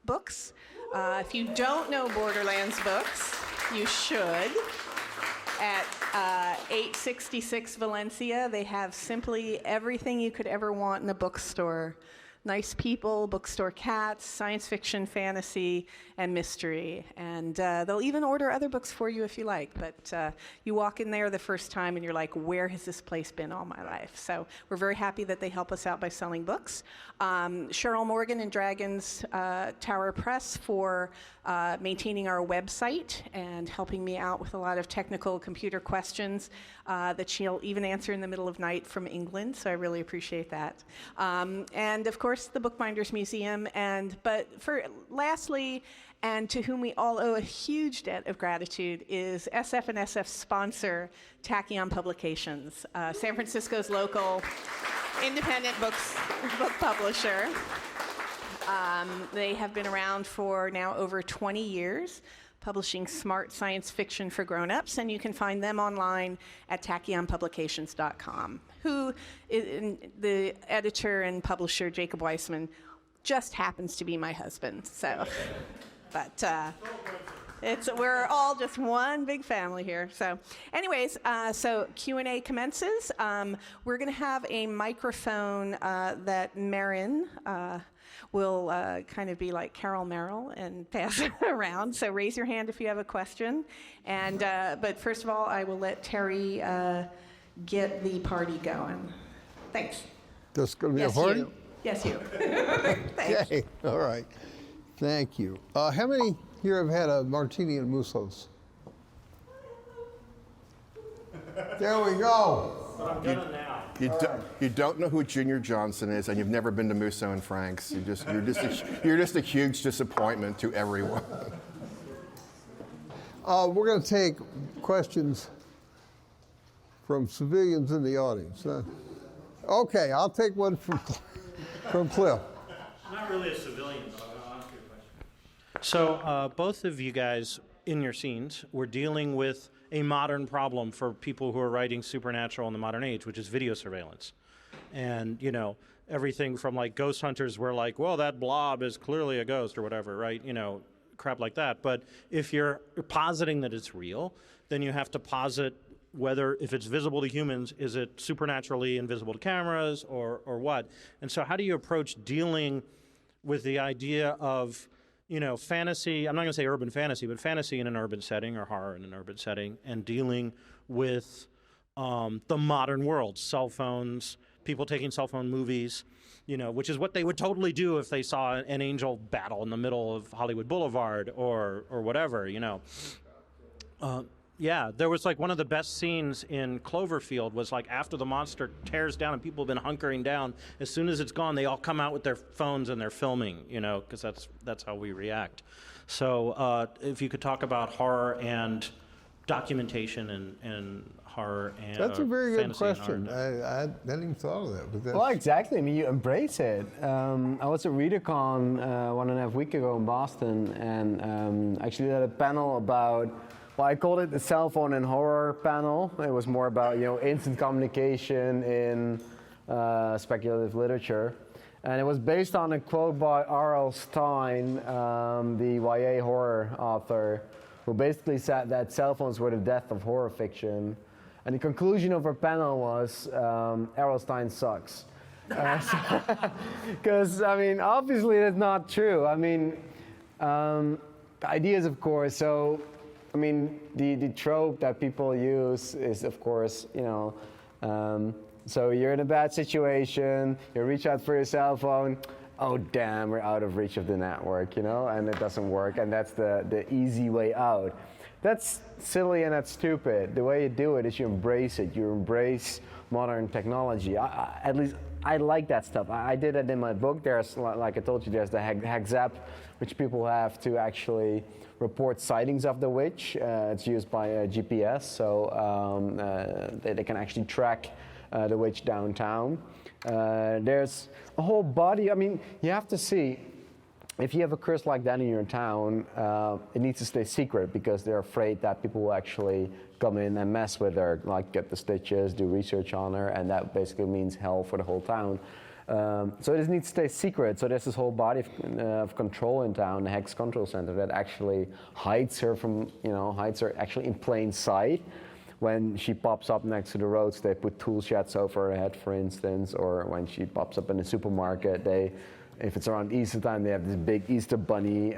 books. If you don't know Borderlands Books, you should. At 866 Valencia, they have simply everything you could ever want in a bookstore nice people, bookstore cats, science fiction, fantasy, and mystery. And they'll even order other books for you if you like. But you walk in there the first time and you're like, where has this place been all my life? So we're very happy that they help us out by selling books. Cheryl Morgan and Dragon's Tower Press for maintaining our website and helping me out with a lot of technical computer questions that she'll even answer in the middle of night from England, so I really appreciate that. And of course, the Bookbinders Museum, but lastly, and to whom we all owe a huge debt of gratitude, is SF and SF sponsor, Tachyon Publications, San Francisco's local independent book publisher. They have been around for now over 20 years, publishing smart science fiction for grown-ups, and you can find them online at tachyonpublications.com. The editor and publisher, Jacob Weisman, just happens to be my husband. So, but we're all just one big family here. So, anyways, so Q&A commences. We're going to have a microphone that Marin will kind of be like Carol Merrill and pass it around. So raise your hand if you have a question. And but first of all, I will let Terry get the party going. Thanks. This going to be a party? You. Yes, you. Thanks. Okay, all right. Thank you. How many here have had a martini and moussos? There we go. But I'm gonna now. You don't know who Junior Johnson is, and you've never been to Musso and Frank's. You're just a huge disappointment to everyone. We're going to take questions from civilians in the audience. Okay, I'll take one from Cliff. I'm not really a civilian, but I'll ask you a question. So both of you guys in your scenes were dealing with a modern problem for people who are writing supernatural in the modern age, which is video surveillance. And, you know, everything from like ghost hunters were like, well, that blob is clearly a ghost or whatever, right? You know, crap like that. But if you're positing that it's real, then you have to posit whether, if it's visible to humans, is it supernaturally invisible to cameras or what? And so how do you approach dealing with the idea of, you know, fantasy, I'm not going to say urban fantasy, but fantasy in an urban setting or horror in an urban setting, and dealing with the modern world, cell phones, people taking cell phone movies, you know, which is what they would totally do if they saw an angel battle in the middle of Hollywood Boulevard or whatever, you know. Yeah, there was like one of the best scenes in Cloverfield was like after the monster tears down and people have been hunkering down, as soon as it's gone, they all come out with their phones and they're filming, you know, because that's how we react. So if you could talk about horror and documentation and horror and that's a very good question. I hadn't even thought of that. But well, exactly. I mean, you embrace it. I was at ReaderCon 1.5 weeks ago in Boston, and actually did a panel about. Well, I called it the cell phone and horror panel. It was more about, you know, instant communication in speculative literature. And it was based on a quote by R.L. Stine, the YA horror author, who basically said that cell phones were the death of horror fiction. And the conclusion of our panel was, R.L. Stine sucks. Because, I mean, obviously that's not true. I mean, the ideas, of course, so, I mean, the trope that people use is, of course, you know, so you're in a bad situation, you reach out for your cell phone, oh damn, we're out of reach of the network, you know, and it doesn't work, and that's the easy way out. That's silly and that's stupid. The way you do it is you embrace it, you embrace modern technology. At least I like that stuff. I did it in my book. There's, like I told you, there's the Hex app, which people have to actually report sightings of the witch. It's used by GPS, so they can actually track the witch downtown. There's a whole body. I mean, you have to see, if you have a curse like that in your town, it needs to stay secret because they're afraid that people will actually come in and mess with her, like get the stitches, do research on her, and that basically means hell for the whole town. So it just needs to stay secret. So there's this whole body of control in town, the Hex Control Center, that actually hides her from, you know, hides her actually in plain sight. when she pops up next to the roads, they put tool sheds over her head, for instance, or when she pops up in the supermarket, if it's around Easter time, they have this big Easter bunny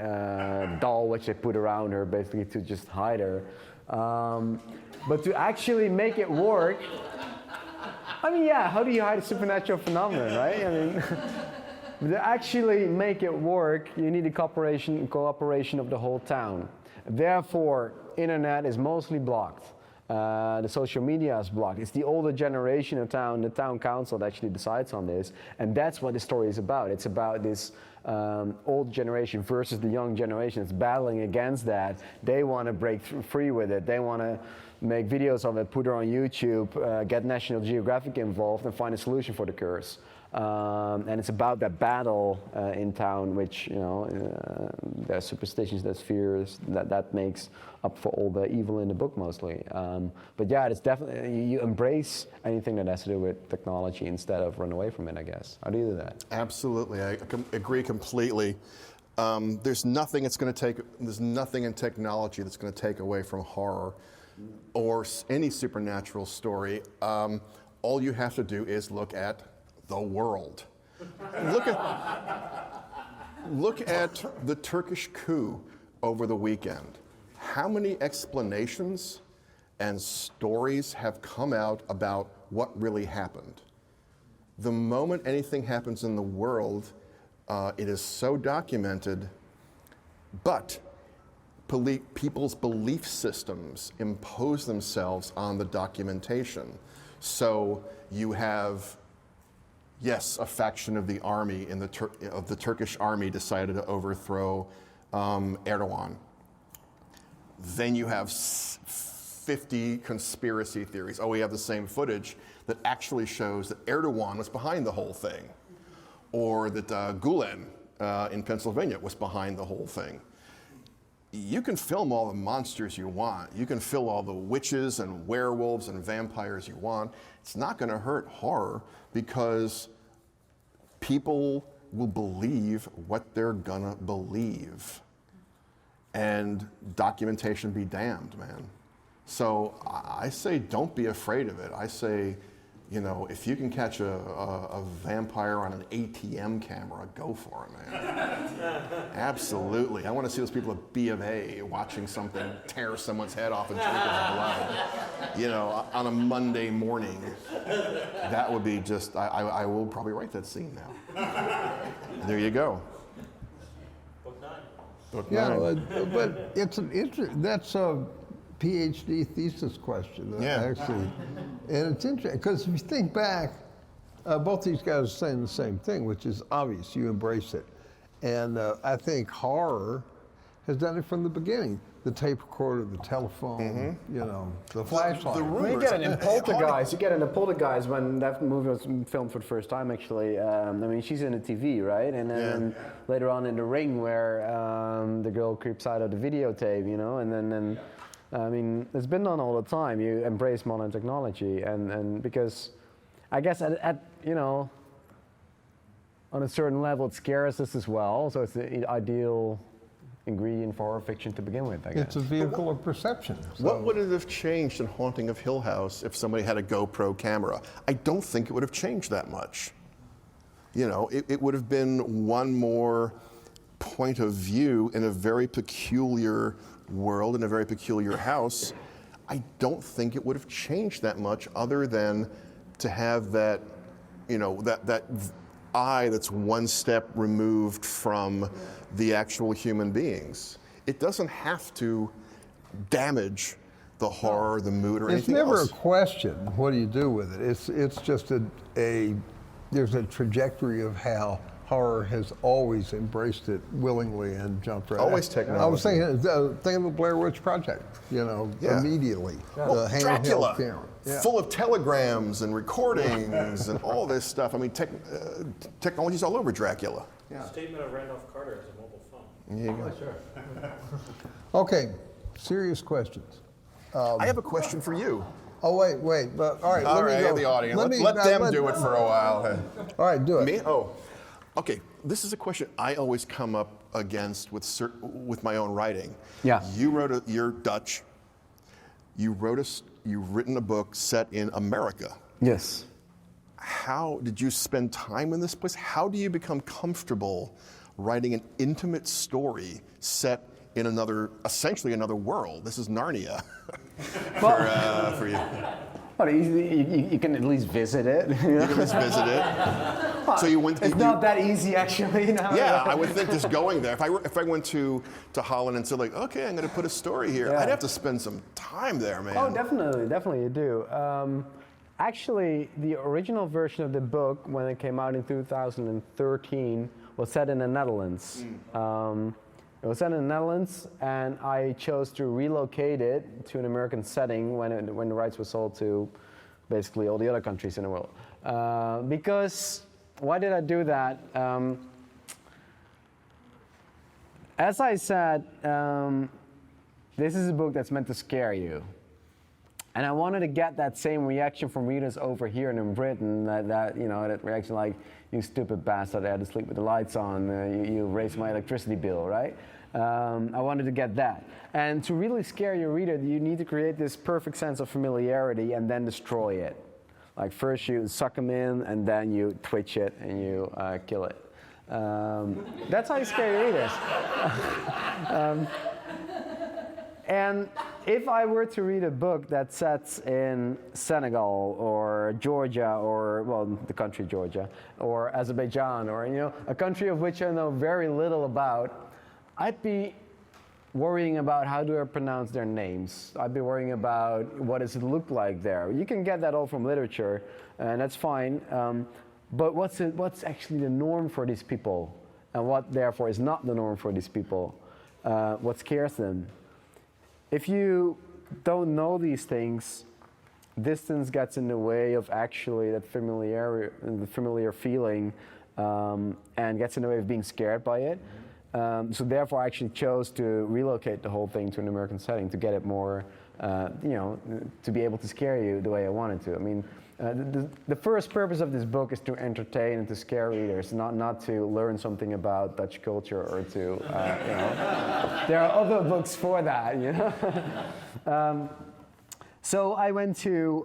doll which they put around her, basically to just hide her. But to actually make it work, I mean, yeah, how do you hide a supernatural phenomenon, right? I mean, to actually make it work, you need the cooperation of the whole town. Therefore, internet is mostly blocked. The social media is blocked. It's the older generation of town, the town council that actually decides on this, and that's what the story is about. It's about this old generation versus the young generation. It's battling against that. They want to break free with it. They want to make videos of it, put it on YouTube, get National Geographic involved, and find a solution for the curse. And it's about that battle in town, which, there's superstitions, there's fears, that makes up for all the evil in the book mostly. But yeah, it's definitely, you embrace anything that has to do with technology instead of run away from it, I guess. How do you do that? Absolutely, I agree completely. There's nothing in technology that's going to take away from horror or any supernatural story. All you have to do is look at the world. Look at the Turkish coup over the weekend. How many explanations and stories have come out about what really happened? The moment anything happens in the world, it is so documented, but people's belief systems impose themselves on the documentation. So you have, yes, a faction of the army of the Turkish army decided to overthrow Erdogan. Then you have 50 conspiracy theories. Oh, we have the same footage that actually shows that Erdogan was behind the whole thing, or that Gulen in Pennsylvania was behind the whole thing. You can film all the monsters you want. You can film all the witches and werewolves and vampires you want. It's not going to hurt horror because people will believe what they're going to believe. And documentation be damned, man. So I say don't be afraid of it. I say, if you can catch a vampire on an ATM camera, go for it, man. Absolutely. I want to see those people at B of A watching something tear someone's head off and drink his blood, on a Monday morning. That would be just, I will probably write that scene now. There you go. Book 9. But it's that's a PhD thesis question, actually. And it's interesting, because if you think back, both these guys are saying the same thing, which is obvious, you embrace it. And I think horror has done it from the beginning. The tape recorder, the telephone, the flashlight. You get it in Poltergeist when that movie was filmed for the first time, actually. She's in the TV, right? And then later on in The Ring, where the girl creeps out of the videotape, and then it's been done all the time. You embrace modern technology, and because I guess at on a certain level, it scares us as well. So it's the ideal ingredient for horror fiction to begin with, I guess. It's a vehicle of perception. So. What would it have changed in Haunting of Hill House if somebody had a GoPro camera? I don't think it would have changed that much. It would have been one more point of view in a very peculiar world, in a very peculiar house. I don't think it would have changed that much, other than to have that, that eye that's one step removed from the actual human beings. It doesn't have to damage the horror, the mood, or anything else. It's never a question, what do you do with it? It's just there's a trajectory of how horror has always embraced it willingly and jumped right. Always technology. I was thinking of the Blair Witch Project, immediately. Well, the Dracula, camera. full of telegrams and recordings and all this stuff. Technology's all over Dracula. Statement of Randolph Carter is a mobile phone. There you go. Sure. Okay, serious questions. I have a question for you. Oh, wait. But, all right, All let me right, go. the audience. Let them do it for a while. All right, do it. Me? Oh. Okay, this is a question I always come up against with my own writing. Yeah. You're Dutch. You wrote you've written a book set in America. Yes. How did you spend time in this place? How do you become comfortable writing an intimate story set in essentially another world? This is Narnia for you. Well, you can at least visit it. You can at least visit it. So you went. It's not that easy, actually. Yeah, I would think just going there. If I went to Holland and said like, okay, I'm going to put a story here, I'd have to spend some time there, man. Oh, definitely you do. Actually, the original version of the book, when it came out in 2013, was set in the Netherlands. It was set in the Netherlands, and I chose to relocate it to an American setting when the rights were sold to basically all the other countries in the world. Because, why did I do that? As I said, this is a book that's meant to scare you. And I wanted to get that same reaction from readers over here and in Britain, that reaction like, you stupid bastard, I had to sleep with the lights on, you raised my electricity bill, right? I wanted to get that. And to really scare your reader, you need to create this perfect sense of familiarity and then destroy it. Like first you suck them in, and then you twitch it and you kill it. That's how you scare your readers. And if I were to read a book that sets in Senegal or Georgia or, well, the country Georgia, or Azerbaijan, or, a country of which I know very little about, I'd be worrying about how do I pronounce their names. I'd be worrying about what does it look like there. You can get that all from literature, and that's fine. But what's actually the norm for these people, and what therefore is not the norm for these people? What scares them? If you don't know these things, distance gets in the way of actually the familiar feeling, and gets in the way of being scared by it. So therefore, I actually chose to relocate the whole thing to an American setting to get it more, to be able to scare you the way I wanted to. I mean, the first purpose of this book is to entertain and to scare readers, not to learn something about Dutch culture or to, there are other books for that, So I went to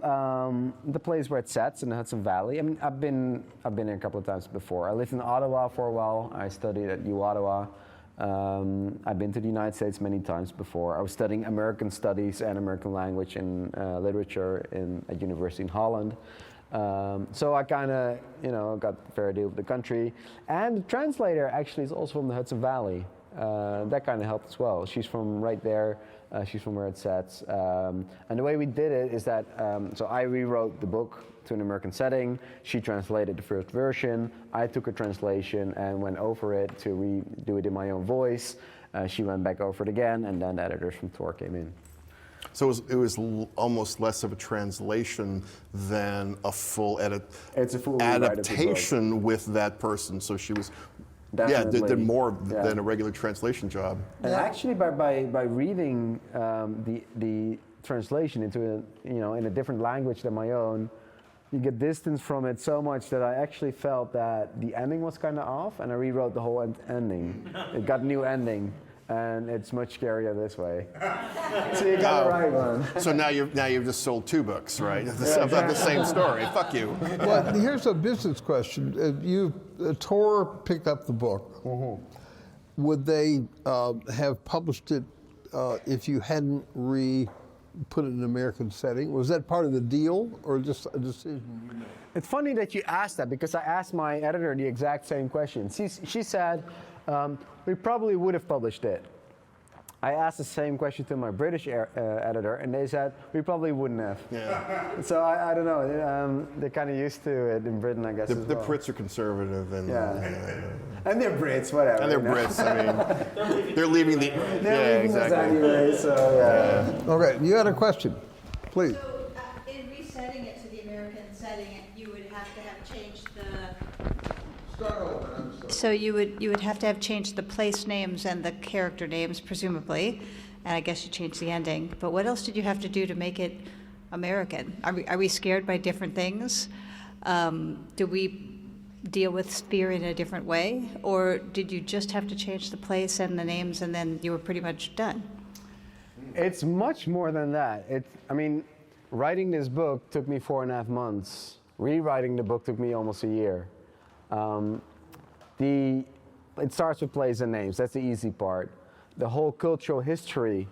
the place where it sets in the Hudson Valley. I mean, I've been here a couple of times before. I lived in Ottawa for a while. I studied at U Ottawa. I've been to the United States many times before. I was studying American Studies and American Language and Literature at University in Holland. So I kind of, got a fair deal with the country. And the translator actually is also from the Hudson Valley. That kind of helped as well. She's from right there. She's from where it sets. And the way we did it is that, so I rewrote the book to an American setting. She translated the first version. I took a translation and went over it to redo it in my own voice. She went back over it again, and then the editors from Tor came in. So it was almost less of a translation than a full It's a full adaptation with that person. So she was, did more than a regular translation job. And actually, by reading the translation into in a different language than my own, you get distance from it so much that I actually felt that the ending was kind of off, and I rewrote the whole ending. It got a new ending, and it's much scarier this way. So you got the right one. So now you've just sold 2 books, right? About the same story. Fuck you. Well, here's a business question. Tor picked up the book. Mm-hmm. Would they have published it if you hadn't put it in an American setting? Was that part of the deal, or just a decision you made? It's funny that you asked that, because I asked my editor the exact same question. She said, we probably would have published it. I asked the same question to my British editor, and they said, we probably wouldn't have. Yeah. So I don't know. They're kind of used to it in Britain, I guess. The Brits are conservative, and and they're Brits, whatever. And they're Brits. I mean, they're leaving the. They're leaving us anyway. So Okay, you had a question, please. So in resetting it to the American setting, you would have to have changed the. Start over. I'm sorry. So you would have to have changed the place names and the character names, presumably, and I guess you changed the ending. But what else did you have to do to make it American? Are we scared by different things? Do we deal with fear in a different way, or did you just have to change the place and the names, and then you were pretty much done? it's much more than that. writing this book took me 4.5 months. Rewriting the book took me almost a year. It starts with place and names. That's the easy part. The whole cultural history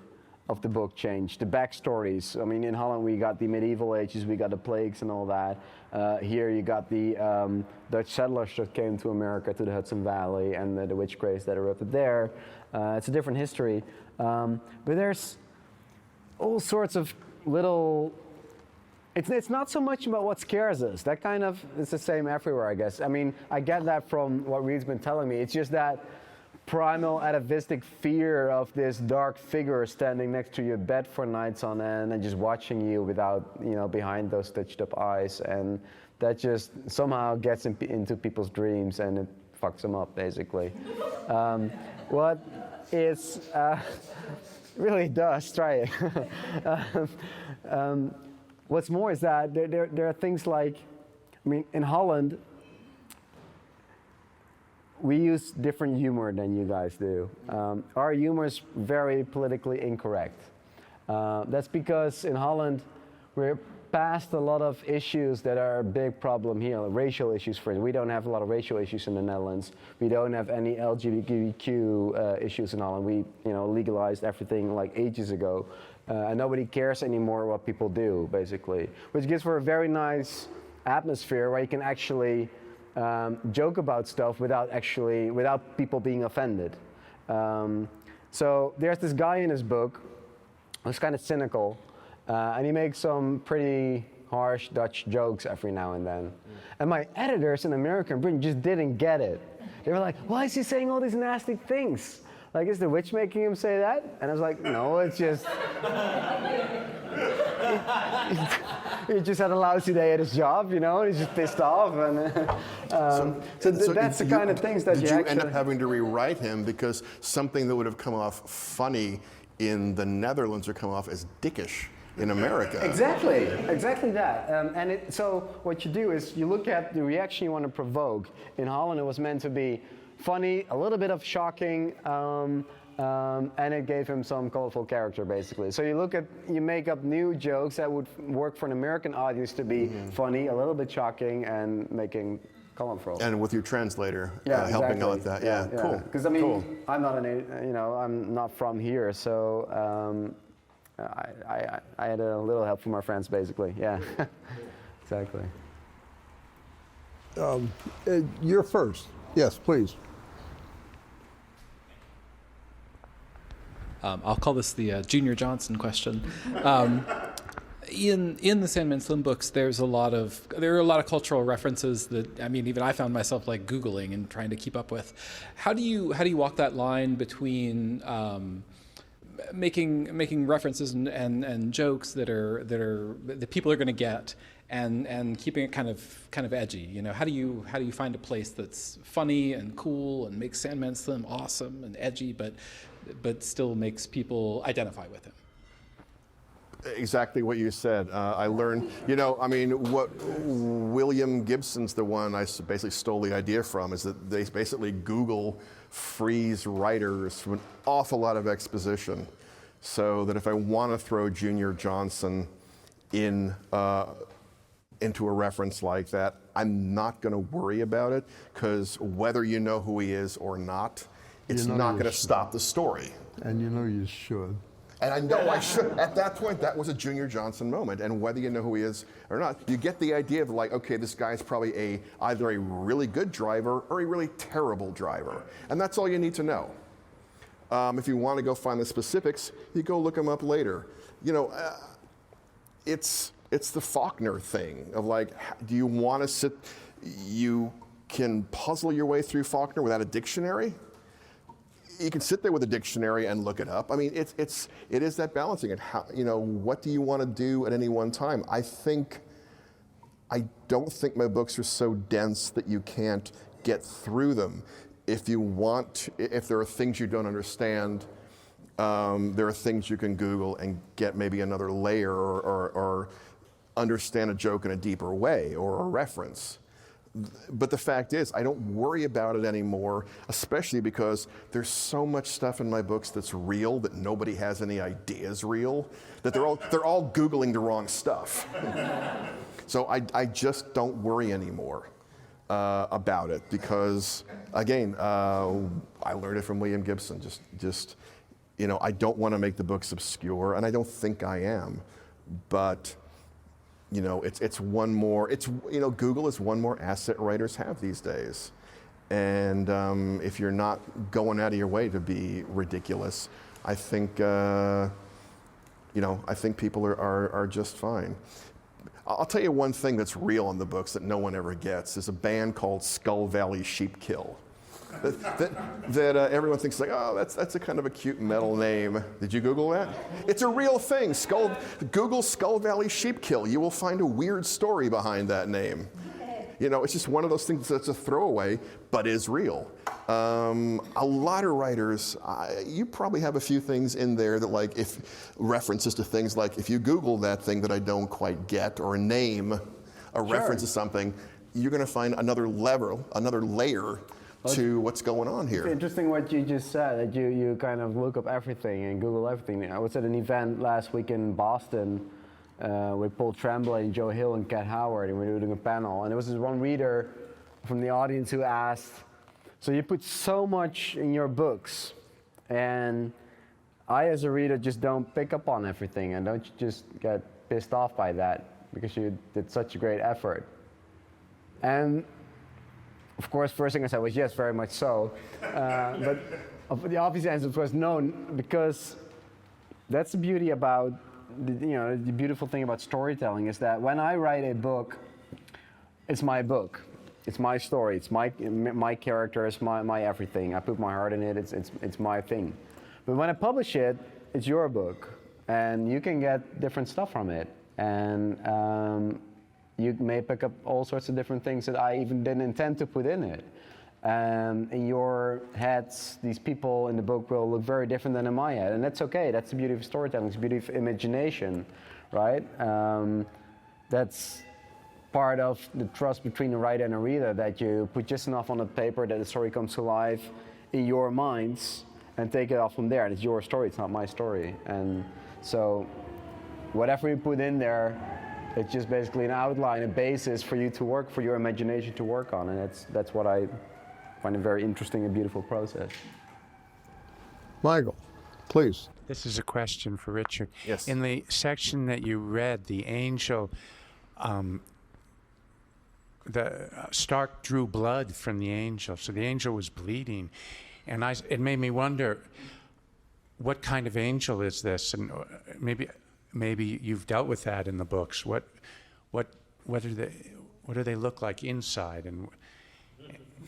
of the book changed. The backstories. I mean, in Holland we got the medieval ages, we got the plagues and all that. Here you got the Dutch settlers that came to America, to the Hudson Valley, and the witch craze that erupted there. It's a different history. But there's all sorts of little... It's not so much about what scares us. That kind of is the same everywhere, I guess. I mean, I get that from what Reed's been telling me. It's just that primal atavistic fear of this dark figure standing next to your bed for nights on end and just watching you without, behind those stitched up eyes. And that just somehow gets into people's dreams and it fucks them up, basically. What is... really does, try it. What's more is that there are things like, I mean, in Holland, we use different humor than you guys do. Our humor is very politically incorrect. That's because in Holland, we're past a lot of issues that are a big problem here, like racial issues, for instance. We don't have a lot of racial issues in the Netherlands. We don't have any LGBTQ issues in Holland. We, legalized everything like ages ago. And nobody cares anymore what people do, basically. Which gives for a very nice atmosphere where you can actually joke about stuff without people being offended. So there's this guy in his book who's kind of cynical, and he makes some pretty harsh Dutch jokes every now and then. And my editors in America and Britain just didn't get it. They were like, why is he saying all these nasty things? Like, is the witch making him say that? And I was like, no, it's just... he just had a lousy day at his job, and he's just pissed off. And so that's the kind of things that you actually... Did you end up having to rewrite him because something that would have come off funny in the Netherlands would come off as dickish in America? Exactly that. So what you do is you look at the reaction you want to provoke. In Holland, it was meant to be funny, a little bit of shocking, and it gave him some colorful character, basically. So you make up new jokes that would work for an American audience to be funny, a little bit shocking, and making colorful. And with your translator helping out with that, cool. Because I'm not I'm not from here, so I had a little help from our friends, basically. Yeah, exactly. You're first. Yes, please. I'll call this the Junior Johnson question. In the Sandman Slim books, there are a lot of cultural references that even I found myself like Googling and trying to keep up with. How do you walk that line between making references and jokes that people are going to get, and keeping it kind of edgy? How do you find a place that's funny and cool and makes Sandman Slim awesome and edgy, but still makes people identify with him? Exactly what you said. I learned, what William Gibson's the one I basically stole the idea from, is that they basically Google freeze writers from an awful lot of exposition, so that if I want to throw Junior Johnson into a reference like that, I'm not going to worry about it, because whether you know who he is or not, it's not going to stop the story. And you should. And I know I should. At that point, that was a Junior Johnson moment. And whether you know who he is or not, you get the idea of like, okay, this guy's probably either a really good driver or a really terrible driver. And that's all you need to know. If you want to go find the specifics, you go look them up later. It's the Faulkner thing of like, do you want to sit, you can puzzle your way through Faulkner without a dictionary? You can sit there with a dictionary and look it up. I mean, it is that balancing. And how, what do you want to do at any one time? I don't think my books are so dense that you can't get through them. If there are things you don't understand, there are things you can Google and get maybe another layer or understand a joke in a deeper way or a reference. But the fact is, I don't worry about it anymore, especially because there's so much stuff in my books that's real that nobody has any idea is real, that they're all Googling the wrong stuff. So I just don't worry anymore about it because, again, I learned it from William Gibson. Just I don't want to make the books obscure, and I don't think I am, but it's one more. Google is one more asset writers have these days, and if you're not going out of your way to be ridiculous, I think I think people are just fine. I'll tell you one thing that's real in the books that no one ever gets. There's a band called Skull Valley Sheepkill. That everyone thinks like, oh, that's a kind of a cute metal name. Did you Google that? It's a real thing. Google Skull Valley Sheepkill. You will find a weird story behind that name. It's just one of those things that's a throwaway, but is real. A lot of writers, you probably have a few things in there that like if references to things like if you Google that thing that I don't quite get or name a reference to something, you're going to find another layer to what's going on here. It's interesting what you just said, that you kind of look up everything and Google everything. I was at an event last week in Boston with Paul Tremblay, Joe Hill, and Kat Howard, and we were doing a panel. And there was this one reader from the audience who asked, so you put so much in your books, and I as a reader just don't pick up on everything, and don't you just get pissed off by that because you did such a great effort? And of course, first thing I said was yes, very much so. But the obvious answer was no, because that's the beauty about, the beautiful thing about storytelling is that when I write a book, it's my book. It's my story. It's my characters, my everything. I put my heart in it. It's my thing. But when I publish it, it's your book, and you can get different stuff from it. And you may pick up all sorts of different things that I even didn't intend to put in it. In your heads, these people in the book will look very different than in my head, and that's okay. That's the beauty of storytelling. It's the beauty of imagination, right? That's part of the trust between a writer and a reader, that you put just enough on the paper that the story comes to life in your minds and take it off from there. And it's your story, it's not my story. And so whatever you put in there, it's just basically an outline, a basis for you to work, for your imagination to work on. And that's what I find a very interesting and beautiful process. Michael, please. This is a question for Richard. Yes. In the section that you read, the angel, Stark drew blood from the angel, so the angel was bleeding, and it made me wonder, what kind of angel is this? And maybe you've dealt with that in the books. What do they look like inside?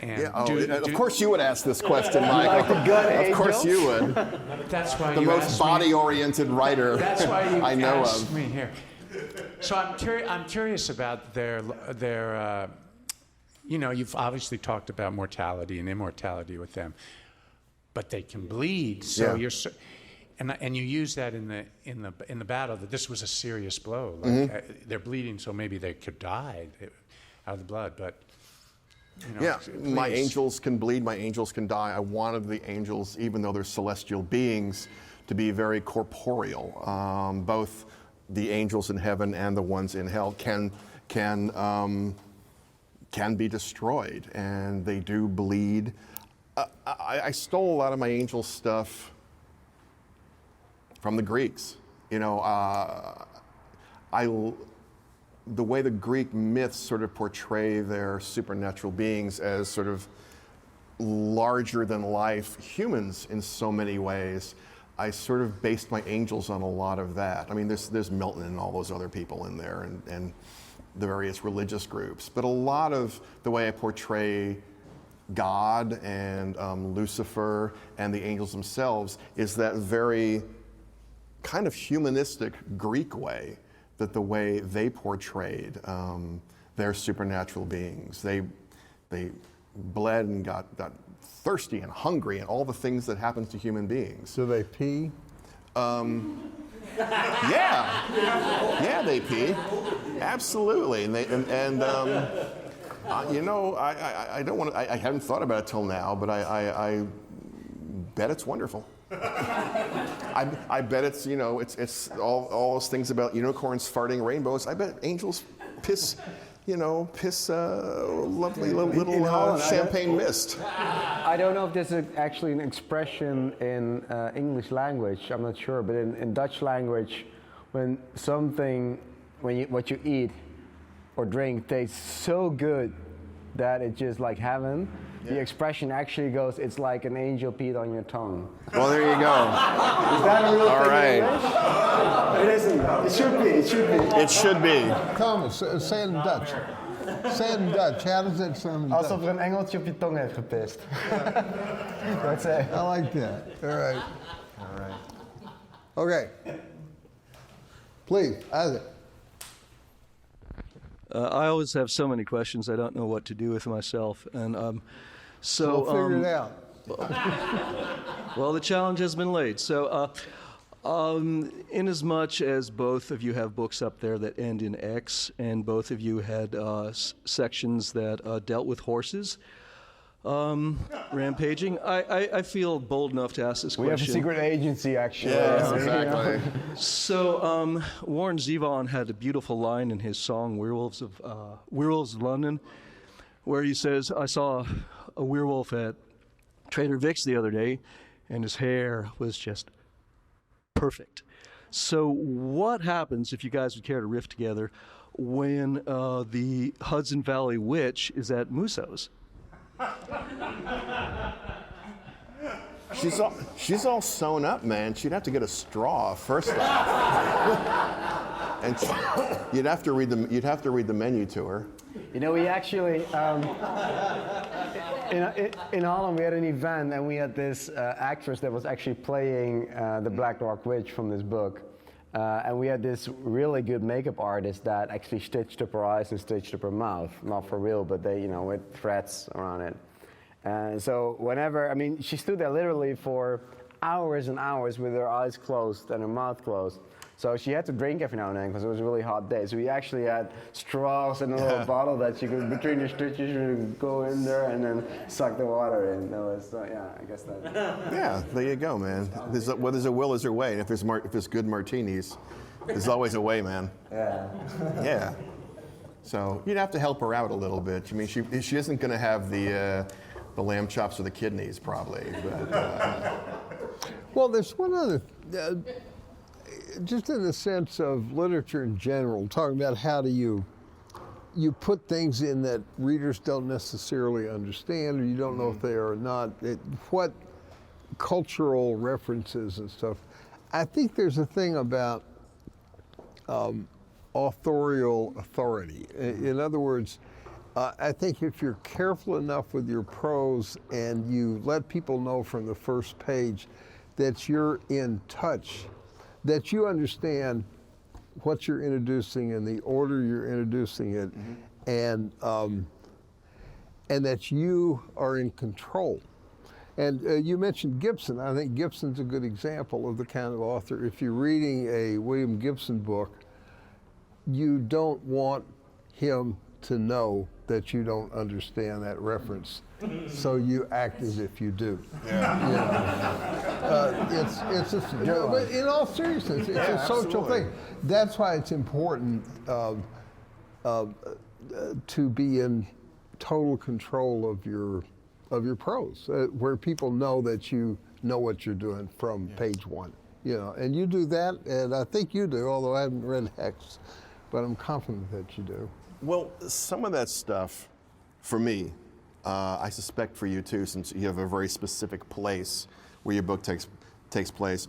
Of course you would ask this question, Michael. Of course you would. That's why the most body-oriented writer that's why you I know asked of. Me here. So I'm curious about their you've obviously talked about mortality and immortality with them, but they can bleed. So you're. And you use that in the battle, that this was a serious blow. Like, they're bleeding, so maybe they could die out of the blood. But my angels can bleed. My angels can die. I wanted the angels, even though they're celestial beings, to be very corporeal. Both the angels in heaven and the ones in hell can be destroyed, and they do bleed. I stole a lot of my angel stuff from the Greeks. The way the Greek myths sort of portray their supernatural beings as sort of larger than life humans in so many ways, I sort of based my angels on a lot of that. I mean, there's Milton and all those other people in there, and the various religious groups. But a lot of the way I portray God and Lucifer and the angels themselves is that very kind of humanistic Greek way, that the way they portrayed their supernatural beings. They bled and got thirsty and hungry and all the things that happens to human beings. Do they pee? Yeah, they pee. Absolutely. You know, I don't want to. I haven't thought about it till now, but I bet it's wonderful. I bet it's, you know, it's all those things about unicorns farting rainbows. I bet angels piss lovely little champagne mist. I don't know if this is actually an expression in English language. I'm not sure, but in Dutch language, when what you eat or drink tastes so good that it's just like heaven, the expression actually goes, it's like an angel peed on your tongue. Well, there you go. Is that a real All thing right. in English? It isn't. It should be. It should be. It should be. Thomas, say it in Dutch. Say it in Dutch. How does that sound in Dutch? Alsof een engeltje op je tong heeft gepist. That's it. I like that. All right. All right. Okay. Please, Isaac. I always have so many questions I don't know what to do with myself, and so We'll figure it out. Well, the challenge has been laid. So, in as much as both of you have books up there that end in X, and both of you had sections that dealt with horses rampaging, I feel bold enough to ask this question. We have a secret agency, actually. Yes, exactly. So, Warren Zevon had a beautiful line in his song Werewolves of London, where he says, I saw a werewolf at Trader Vic's the other day, and his hair was just perfect. So what happens, if you guys would care to riff together, when the Hudson Valley Witch is at Musso's? She's all sewn up, man. She'd have to get a straw first off, and you'd have to read the menu to her. You know, we actually in Holland we had an event, and we had this actress that was actually playing the Black Rock Witch from this book, and we had this really good makeup artist that actually stitched up her eyes and stitched up her mouth, not for real, but they, you know, with threads around it. And so she stood there literally for hours and hours with her eyes closed and her mouth closed. So she had to drink every now and then because it was a really hot day. So we actually had straws in a little bottle that she could, between the stitches, she could go in there and then suck the water in. That was, I guess that. Yeah, there you go, man. There's a will, there's a way. And if there's good martinis, there's always a way, man. Yeah. Yeah. So you'd have to help her out a little bit. I mean, she isn't going to have the lamb chops or the kidneys, probably. But, Well, there's one other, just in the sense of literature in general, talking about how do you put things in that readers don't necessarily understand, or you don't know if they are or not. What cultural references and stuff. I think there's a thing about authorial authority. In other words, I think if you're careful enough with your prose and you let people know from the first page that you're in touch, that you understand what you're introducing and the order you're introducing it, and that you are in control. And you mentioned Gibson. I think Gibson's a good example of the kind of author. If you're reading a William Gibson book, you don't want him to know that you don't understand that reference, so you act as if you do. But in all seriousness, it's a social thing. That's why it's important to be in total control of your prose, where people know that you know what you're doing from page one. You know, and you do that, and I think you do, although I haven't read Hex, but I'm confident that you do. well, some of that stuff, for me, I suspect for you too, since you have a very specific place where your book takes place.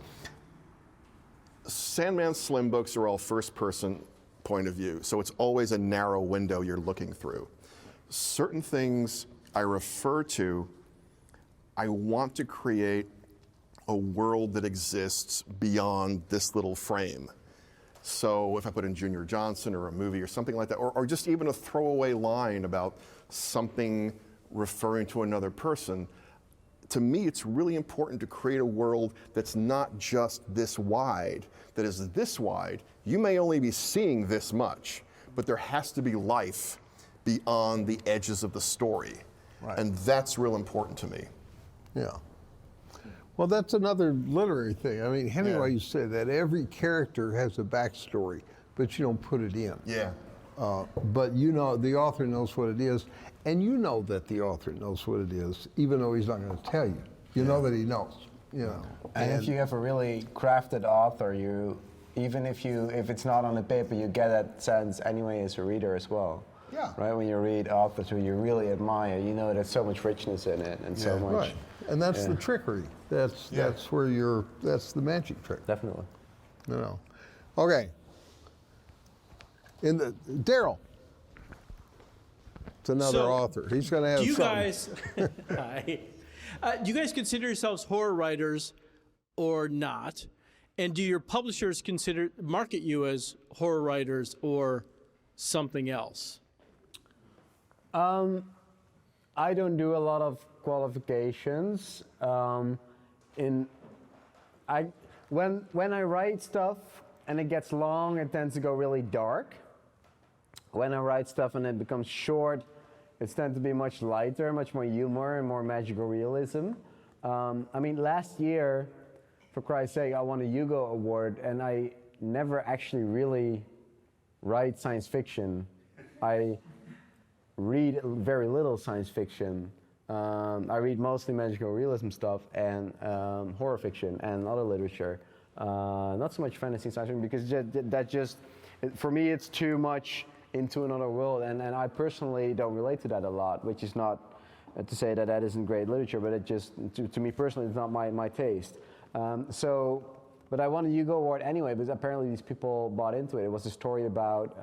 Sandman Slim books are all first-person point of view, so it's always a narrow window you're looking through. Certain things I refer to, I want to create a world that exists beyond this little frame. So if I put in Junior Johnson or a movie or something like that, or just even a throwaway line about something referring to another person, to me it's really important to create a world that's not just this wide, that is this wide. You may only be seeing this much, but there has to be life beyond the edges of the story. Right. And that's real important to me. Yeah. Well, that's another literary thing. I mean, Hemingway used to say that every character has a backstory, but you don't put it in. Yeah. But you know, the author knows what it is, and you know that the author knows what it is, even though he's not going to tell you. You know that he knows. You know. And if you have a really crafted author, even if it's not on the paper, you get that sense anyway as a reader as well. Yeah. Right? When you read authors who you really admire, you know there's so much richness in it and so much. Right. And that's the trickery. That's where that's the magic trick. Definitely. You know. Okay. Daryl. It's another author. He's going to have Hi. Do you guys consider yourselves horror writers or not? And do your publishers market you as horror writers or something else? I don't do a lot of qualifications. When I write stuff and it gets long, it tends to go really dark. When I write stuff and it becomes short, it tends to be much lighter, much more humor and more magical realism. I mean, last year, for Christ's sake, I won a Hugo Award, and I never actually really write science fiction. I read very little science fiction. I read mostly magical realism stuff and horror fiction and other literature. Not so much fantasy and science fiction, because for me, it's too much into another world, and I personally don't relate to that a lot, which is not to say that that isn't great literature, but it just, to me personally, it's not my taste. But I won a Hugo Award anyway, because apparently these people bought into it. It was a story about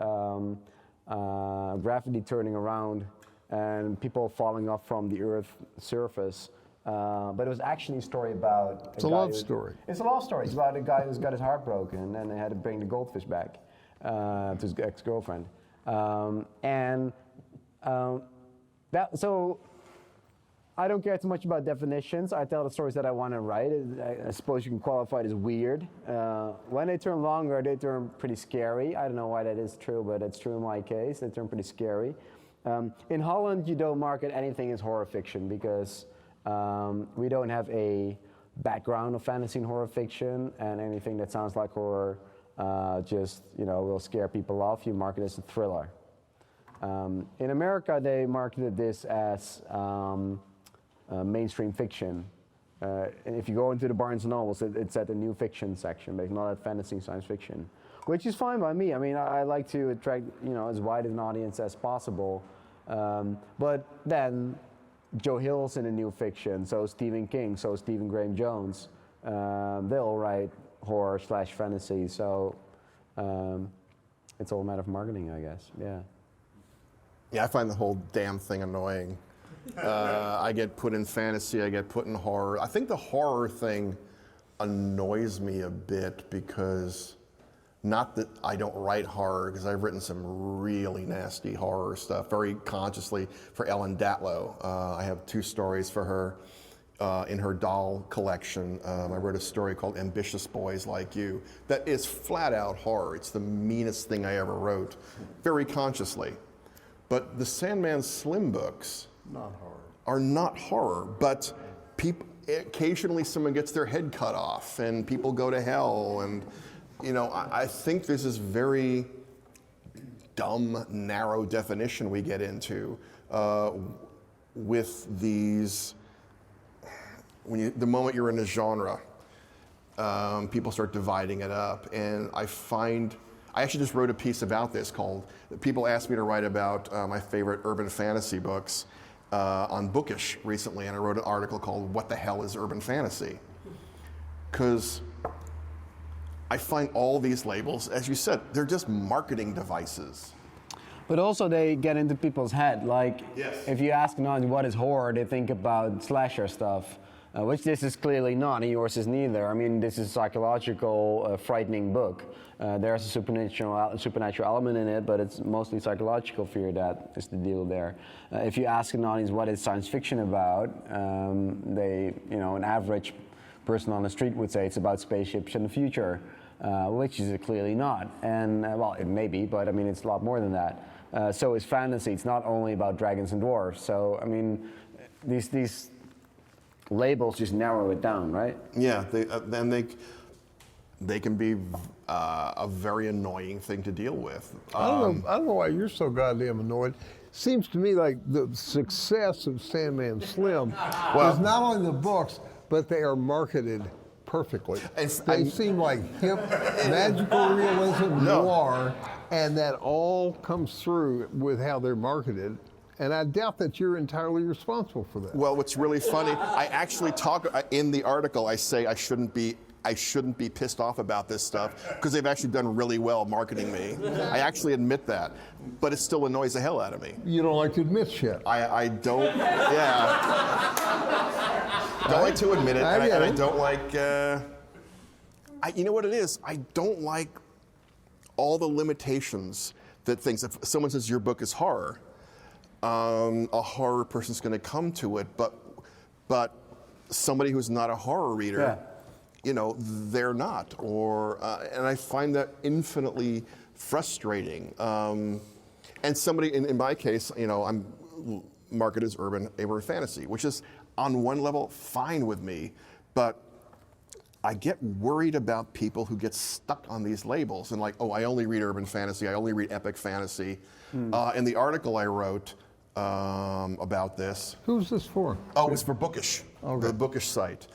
gravity turning around and people falling off from the Earth's surface. But it was actually a story about... It's a love story. It's a love story. It's about a guy who's got his heart broken, and they had to bring the goldfish back to his ex-girlfriend. So I don't care too much about definitions. I tell the stories that I want to write. I suppose you can qualify it as weird. When they turn longer, they turn pretty scary. I don't know why that is true, but it's true in my case. They turn pretty scary. In Holland, you don't market anything as horror fiction because we don't have a background of fantasy and horror fiction, and anything that sounds like horror will scare people off. You market it as a thriller. In America, they marketed this as mainstream fiction. And if you go into the Barnes & Nobles, it's at the new fiction section, but not at fantasy and science fiction, which is fine by me. I mean, I like to attract as wide an audience as possible. But then Joe Hill's in a new fiction, so Stephen King, so Stephen Graham Jones. They'll write horror/fantasy, so it's all a matter of marketing, I guess. Yeah, I find the whole damn thing annoying. I get put in fantasy, I get put in horror. I think the horror thing annoys me a bit because, not that I don't write horror, because I've written some really nasty horror stuff, very consciously, for Ellen Datlow. I have 2 stories for her in her doll collection. I wrote a story called Ambitious Boys Like You that is flat out horror. It's the meanest thing I ever wrote, very consciously. But the Sandman Slim books are not horror, but occasionally someone gets their head cut off and people go to hell, and I think there's this very dumb, narrow definition we get into with these. The moment you're in a genre, people start dividing it up, and I actually just wrote a piece about this people asked me to write about my favorite urban fantasy books on Bookish recently, and I wrote an article called "What the Hell is Urban Fantasy?" Because I find all these labels, as you said, they're just marketing devices. But also they get into people's head. Like, if you ask an audience what is horror, they think about slasher stuff, which this is clearly not, and yours is neither. I mean, this is a psychological, frightening book. There's a supernatural element in it, but it's mostly psychological fear that is the deal there. If you ask an audience what is science fiction about, an average person on the street would say it's about spaceships in the future, which is it clearly not. And, it may be, but I mean, it's a lot more than that. So is fantasy. It's not only about dragons and dwarves. So I mean, these labels just narrow it down, right? Yeah, they can be a very annoying thing to deal with. I don't know why you're so goddamn annoyed. Seems to me like the success of Sandman Slim is not only the books, but they are marketed perfectly. They seem like hip, magical realism, noir, and that all comes through with how they're marketed. And I doubt that you're entirely responsible for that. Well, what's really funny, I actually talk in the article. I say I shouldn't be pissed off about this stuff because they've actually done really well marketing me. I actually admit that, but it still annoys the hell out of me. You don't like to admit shit. I don't. Yeah. Don't like to admit it, and I don't like. You know what it is? I don't like all the limitations that things. If someone says your book is horror, a horror person's going to come to it, but somebody who's not a horror reader. Yeah. You know, they're not, and I find that infinitely frustrating. And somebody, in my case, you know, I'm marketed as urban fantasy, which is on one level fine with me, but I get worried about people who get stuck on these labels and like, oh, I only read urban fantasy, I only read epic fantasy. In the article I wrote about this. Who's this for? Oh, it's for Bookish, okay. The Bookish site.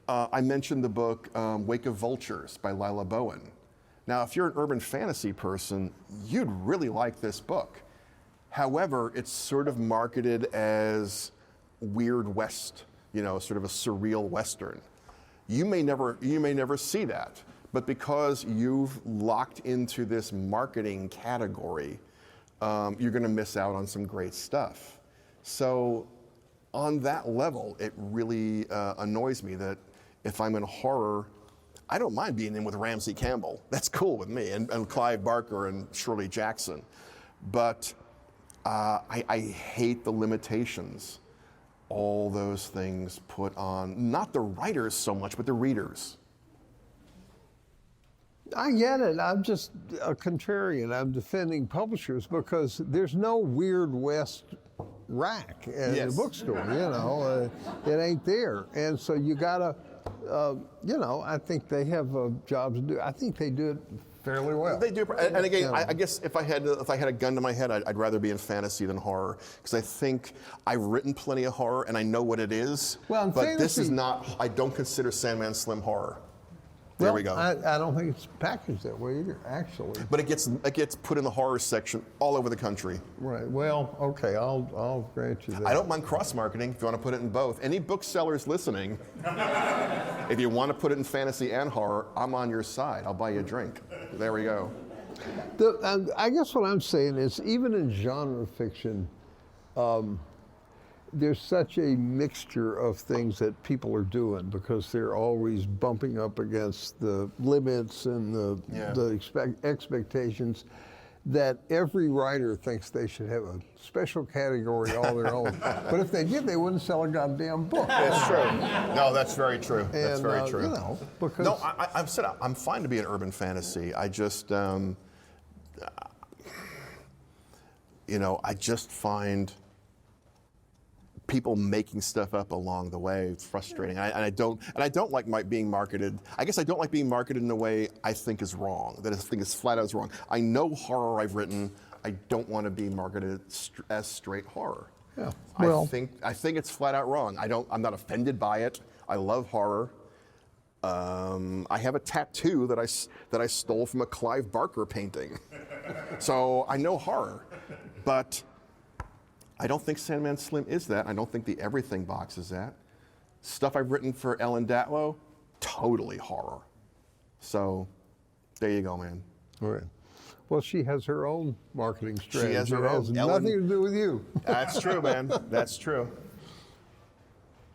I mentioned the book Wake of Vultures by Lila Bowen. Now, if you're an urban fantasy person, you'd really like this book. However, it's sort of marketed as Weird West, you know, sort of a surreal Western. You may never see that, but because you've locked into this marketing category, you're going to miss out on some great stuff. So, on that level, it really annoys me that if I'm in horror, I don't mind being in with Ramsey Campbell. That's cool with me, and Clive Barker and Shirley Jackson. But I hate the limitations all those things put on, not the writers so much, but the readers. I get it. I'm just a contrarian. I'm defending publishers because there's no Weird West rack in the bookstore, you know. It ain't there. And so you gotta, you know, I think they have a job to do. I think they do it fairly well. They do, and again, I guess if I had a gun to my head, I'd rather be in fantasy than horror, because I think I've written plenty of horror and I know what it is. Well, but fantasy, this is not. I don't consider Sandman Slim horror. There we go. I don't think it's packaged that way either, actually. But it gets put in the horror section all over the country. Right. Well, okay, I'll grant you that. I don't mind cross-marketing if you want to put it in both. Any booksellers listening, if you want to put it in fantasy and horror, I'm on your side. I'll buy you a drink. There we go. I guess what I'm saying is, even in genre fiction, there's such a mixture of things that people are doing because they're always bumping up against the limits and the expectations, that every writer thinks they should have a special category all their own. But if they did, they wouldn't sell a goddamn book. That's true. No, that's very true. That's very true. You know, because no, I'm fine to be an urban fantasy. I just, you know, I just find people making stuff up along the way frustrating. And I don't like being marketed. I guess I don't like being marketed in a way I think is wrong. That I think is flat out wrong. I know horror I've written. I don't want to be marketed as straight horror. Yeah. Well, I think it's flat out wrong. I'm not offended by it. I love horror. I have a tattoo that I stole from a Clive Barker painting. So I know horror, but I don't think Sandman Slim is that. I don't think the Everything box is that. Stuff I've written for Ellen Datlow, totally horror. So there you go, man. All right. Well, she has her own marketing strategy. She has her own. It has nothing to do with you. That's true, man. That's true.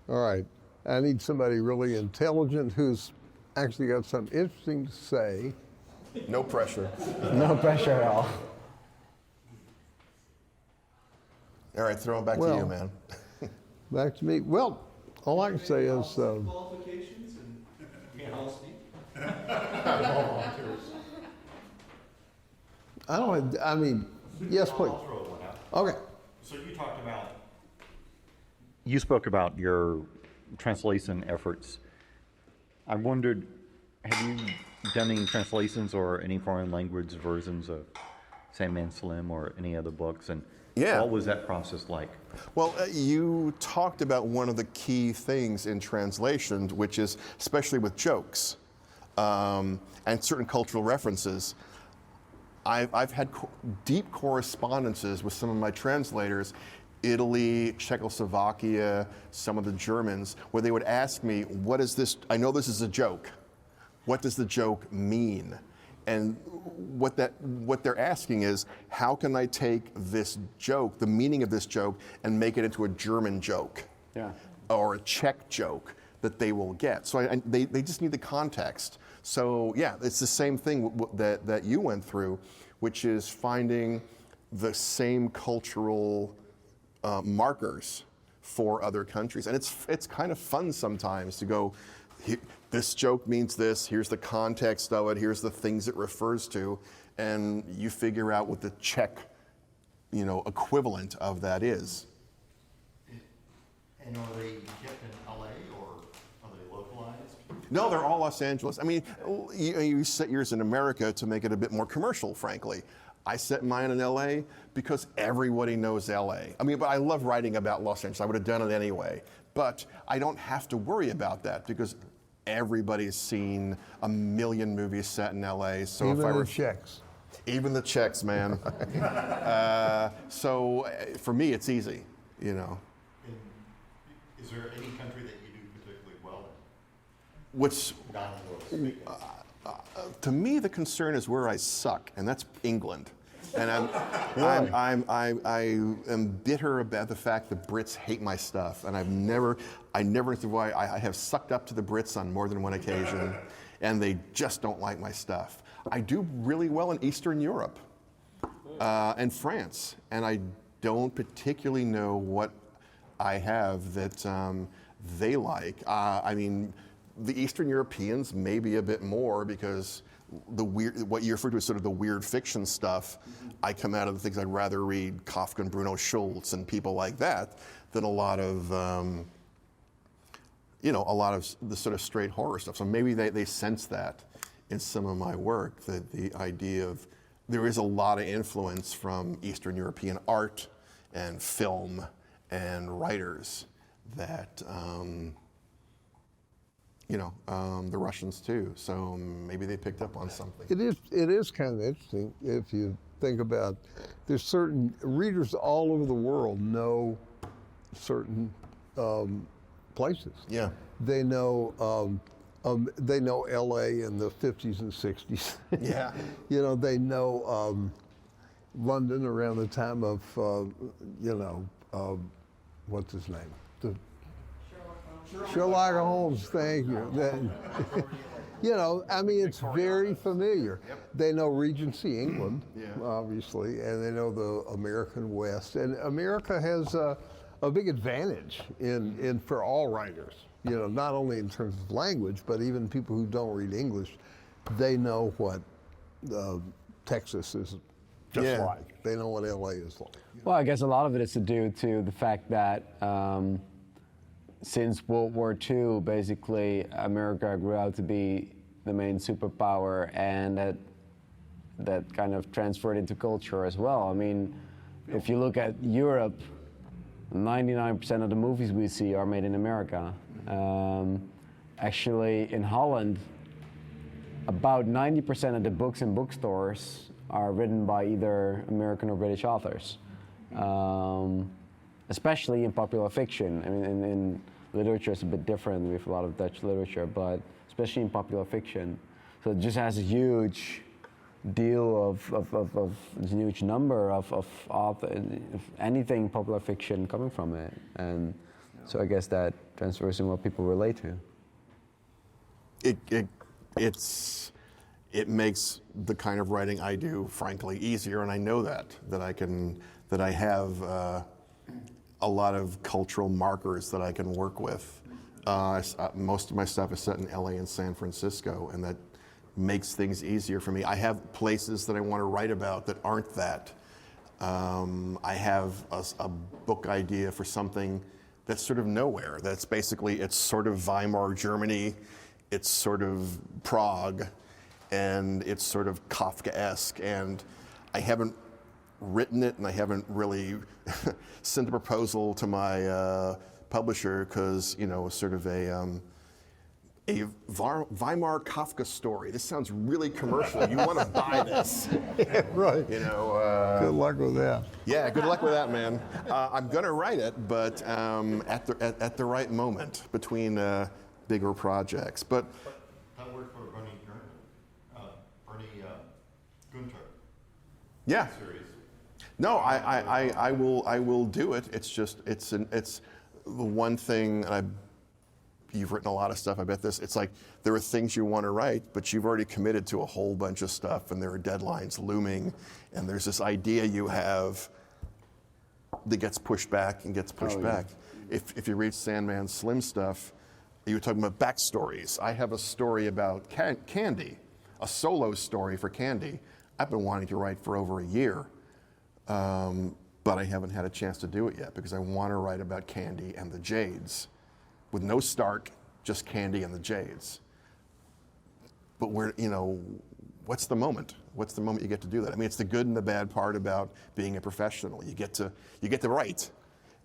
All right. I need somebody really intelligent who's actually got something interesting to say. No pressure. No pressure at all. All right, throw it back to you, man. Back to me. Well, all I can say is... qualifications and honesty. I mean, Yes, please. I'll throw one out. Okay. So you spoke about your translation efforts. I wondered, have you done any translations or any foreign language versions of Sandman Slim or any other books? And what was that process like? Well, you talked about one of the key things in translation, which is, especially with jokes and certain cultural references, I've had deep correspondences with some of my translators, Italy, Czechoslovakia, some of the Germans, where they would ask me, what is this? I know this is a joke. What does the joke mean? And what they're asking is, how can I take this joke, the meaning of this joke, and make it into a German joke or a Czech joke that they will get? So they just need the context. So yeah, it's the same thing that you went through, which is finding the same cultural markers for other countries. And it's kind of fun sometimes to go, this joke means this, here's the context of it, here's the things it refers to, and you figure out what the Czech, equivalent of that is. And are they kept in LA or are they localized? No, they're all Los Angeles. I mean, you set yours in America to make it a bit more commercial, frankly. I set mine in LA because everybody knows LA. I mean, but I love writing about Los Angeles. I would have done it anyway. But I don't have to worry about that because everybody's seen a million movies set in LA. So even if I were the Czechs. Even the Czechs, man. So for me, it's easy, Is there any country that you do particularly well in? Which, Non-English speaking. to me, the concern is where I suck, and that's England. And I am bitter about the fact that Brits hate my stuff, and I never understood why. I have sucked up to the Brits on more than one occasion, and they just don't like my stuff. I do really well in Eastern Europe and France, and I don't particularly know what I have that they like. I mean, the Eastern Europeans maybe a bit more because what you refer to as sort of the weird fiction stuff, I come out of the things I'd rather read Kafka and Bruno Schultz and people like that than a lot of the sort of straight horror stuff. So maybe they sense that in some of my work, that the idea of there is a lot of influence from Eastern European art and film and writers that the Russians too. So maybe they picked up on something. It is kind of interesting if you think about. There's certain readers all over the world know certain places. Yeah. They know L.A. in the 50s and 60s. Yeah. They know London around the time of what's his name? Sherlock Holmes, thank you. I mean, it's very familiar. Yep. They know Regency England, obviously, and they know the American West. And America has a big advantage in for all writers. Not only in terms of language, but even people who don't read English, they know what Texas is just like. They know what LA is like. Well, I guess a lot of it is to do to the fact that since World War II, basically, America grew out to be the main superpower, and that kind of transferred into culture as well. I mean, if you look at Europe, 99% of the movies we see are made in America. Actually, in Holland, about 90% of the books in bookstores are written by either American or British authors. Especially in popular fiction. I mean, in literature it's a bit different. We have a lot of Dutch literature, but especially in popular fiction. So it just has a huge deal of a huge number of anything popular fiction coming from it. And so I guess that transfers in what people relate to. It makes the kind of writing I do, frankly, easier, and I know that I have a lot of cultural markers that I can work with. Most of my stuff is set in LA and San Francisco, and that makes things easier for me. I have places that I want to write about that aren't that. I have a book idea for something that's sort of nowhere. That's basically, it's sort of Weimar Germany, it's sort of Prague, and it's sort of Kafkaesque. And I haven't written it, and I haven't really sent a proposal to my publisher because, you know, it's sort of a Weimar Kafka story. This sounds really commercial. You want to buy this. Yeah, right. You know. Good luck with that. Yeah, good luck with that, man. I'm going to write it, but at the right moment between bigger projects. But that worked for Bernie Gunter. Yeah. Series. No, I will do it. It's just it's the one thing, and you've written a lot of stuff. I bet this. It's like there are things you want to write, but you've already committed to a whole bunch of stuff, and there are deadlines looming, and there's this idea you have that gets pushed back and gets pushed back. If you read Sandman Slim stuff, you were talking about backstories. I have a story about Candy, a solo story for Candy. I've been wanting to write for over a year, but I haven't had a chance to do it yet because I want to write about Candy and the Jades. With no Stark, just Candy and the Jades. But what's the moment? What's the moment you get to do that? I mean, it's the good and the bad part about being a professional. You get to write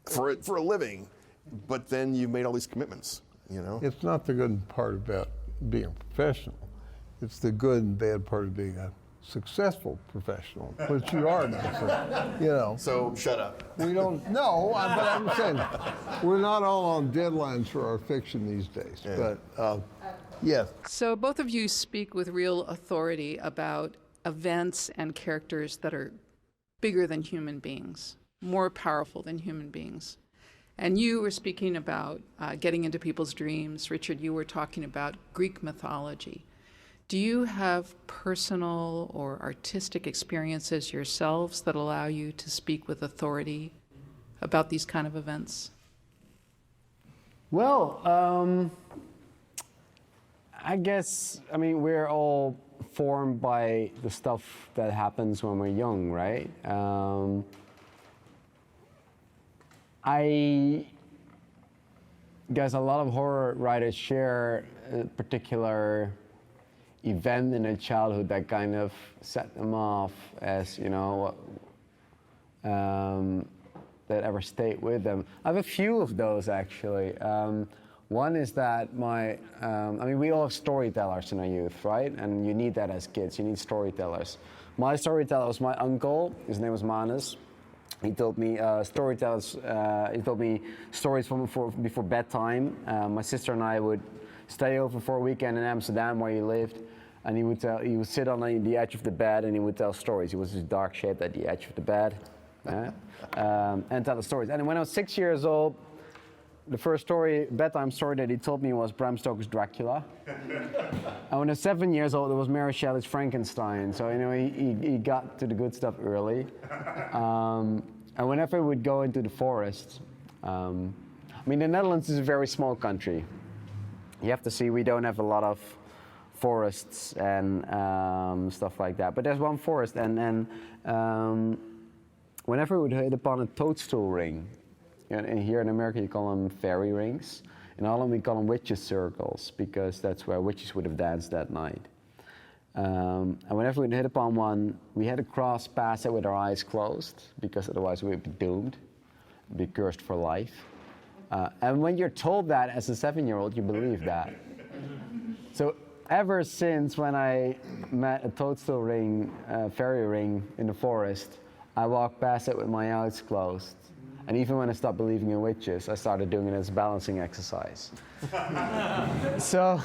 for a living, but then you've made all these commitments, you know? It's not the good part about being a professional. It's the good and bad part of being a successful professional, which you are now. So, you know. So shut up. We don't know, but I'm saying we're not all on deadlines for our fiction these days. Yeah. But yes. So both of you speak with real authority about events and characters that are bigger than human beings, more powerful than human beings. And you were speaking about getting into people's dreams. Richard, you were talking about Greek mythology. Do you have personal or artistic experiences yourselves that allow you to speak with authority about these kind of events? Well, I guess, we're all formed by the stuff that happens when we're young, right? I guess a lot of horror writers share a particular event in their childhood that kind of set them off as, that ever stayed with them. I have a few of those, actually. One is that we all have storytellers in our youth, right? And you need that as kids. You need storytellers. My storyteller was my uncle. His name was Manus. He told me stories before bedtime. My sister and I would stay over for a weekend in Amsterdam where he lived, and he would sit on the edge of the bed and he would tell stories. He was just dark shaped at the edge of the bed, and tell the stories. And when I was 6 years old, the first bedtime story that he told me was Bram Stoker's Dracula. And when I was 7 years old, it was Mary Shelley's Frankenstein. So he got to the good stuff early. And whenever we would go into the forest, the Netherlands is a very small country. You have to see we don't have a lot of forests and stuff like that. But there's one forest, and whenever we would hit upon a toadstool ring, and here in America you call them fairy rings. In Holland we call them witches' circles, because that's where witches would have danced that night. And whenever we'd hit upon one, we had to cross past it with our eyes closed, because otherwise we would be doomed, be cursed for life. And when you're told that as a 7-year-old, you believe that. So ever since when I met a toadstool ring, fairy ring in the forest, I walked past it with my eyes closed. And even when I stopped believing in witches, I started doing it as a balancing exercise. So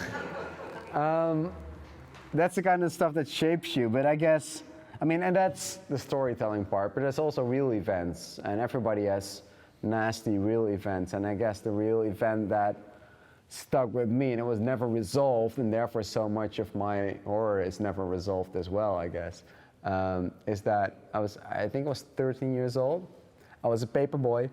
that's the kind of stuff that shapes you. But I guess, and that's the storytelling part, but there's also real events, and everybody has nasty real events. And I guess the real event that stuck with me, and it was never resolved, and therefore so much of my horror is never resolved as well, I guess, is that I think I was 13 years old. I was a paper boy,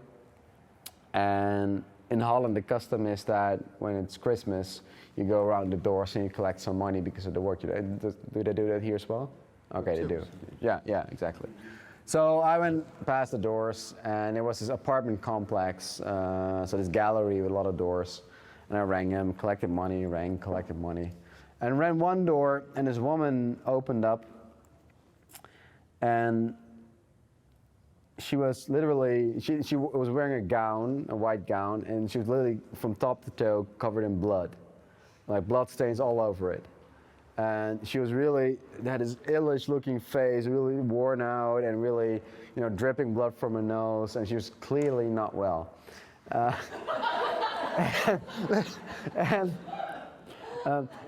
and in Holland the custom is that when it's Christmas, you go around the doors and you collect some money because of the work you do. Do they do that here as well? Okay, they do. Yeah, exactly. So I went past the doors, and it was this apartment complex, so this gallery with a lot of doors. And I rang him, collected money, collected money. And ran one door, and this woman opened up, and she was literally, she was wearing a gown, a white gown, and she was literally from top to toe covered in blood. Like blood stains all over it. And she was really, had this illish looking face, really worn out and really, dripping blood from her nose, and she was clearly not well. And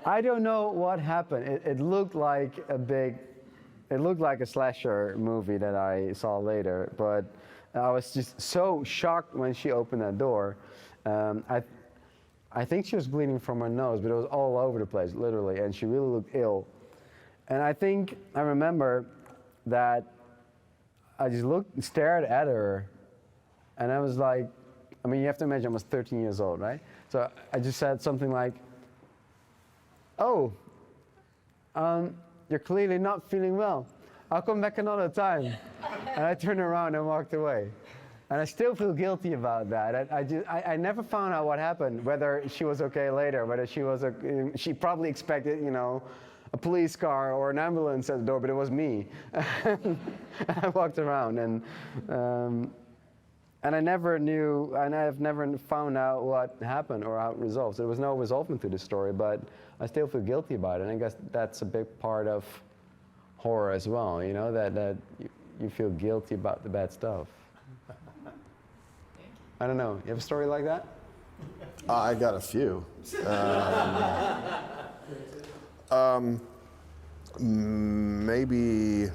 I don't know what happened. It looked like a slasher movie that I saw later, but I was just so shocked when she opened that door. I think she was bleeding from her nose, but it was all over the place, literally, and she really looked ill. And I remember that I just stared at her, and I was like, you have to imagine I was 13 years old, right? So I just said something like, "Oh, you're clearly not feeling well. I'll come back another time." And I turned around and walked away. And I still feel guilty about that. I never found out what happened, whether she was okay later, whether she probably expected, a police car or an ambulance at the door, but it was me. And I walked around, and I never knew, and I've never found out what happened or how it resolved. There was no resolvement to the story, but I still feel guilty about it. And I guess that's a big part of horror as well, that you feel guilty about the bad stuff. I don't know. You have a story like that? I got a few. Maybe.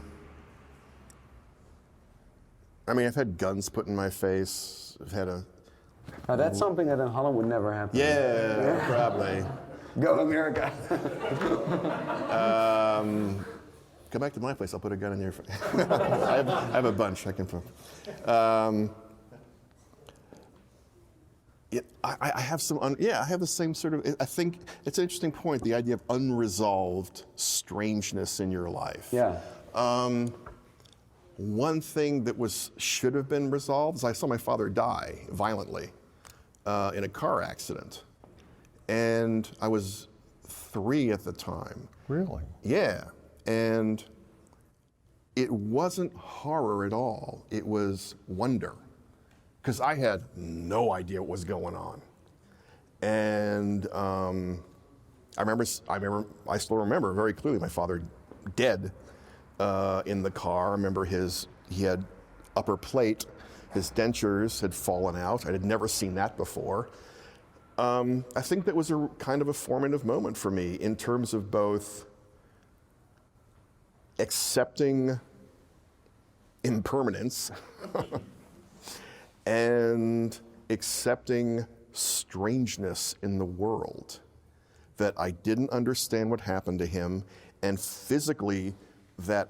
I've had guns put in my face. I've had a. Now that's something that in Holland would never happen. Yeah, probably. Go America. Come back to my place. I'll put a gun in your face. I have a bunch. I can. I have some. I have the same sort of. I think it's an interesting point. The idea of unresolved strangeness in your life. Yeah. One thing that should have been resolved is I saw my father die violently in a car accident, and I was 3 at the time. Really? Yeah, and it wasn't horror at all. It was wonder. Because I had no idea what was going on, and I still remember very clearly my father dead in the car. I remember he had upper plate, his dentures had fallen out. I had never seen that before. I think that was a kind of a formative moment for me in terms of both accepting impermanence and accepting strangeness in the world, that I didn't understand what happened to him, and physically that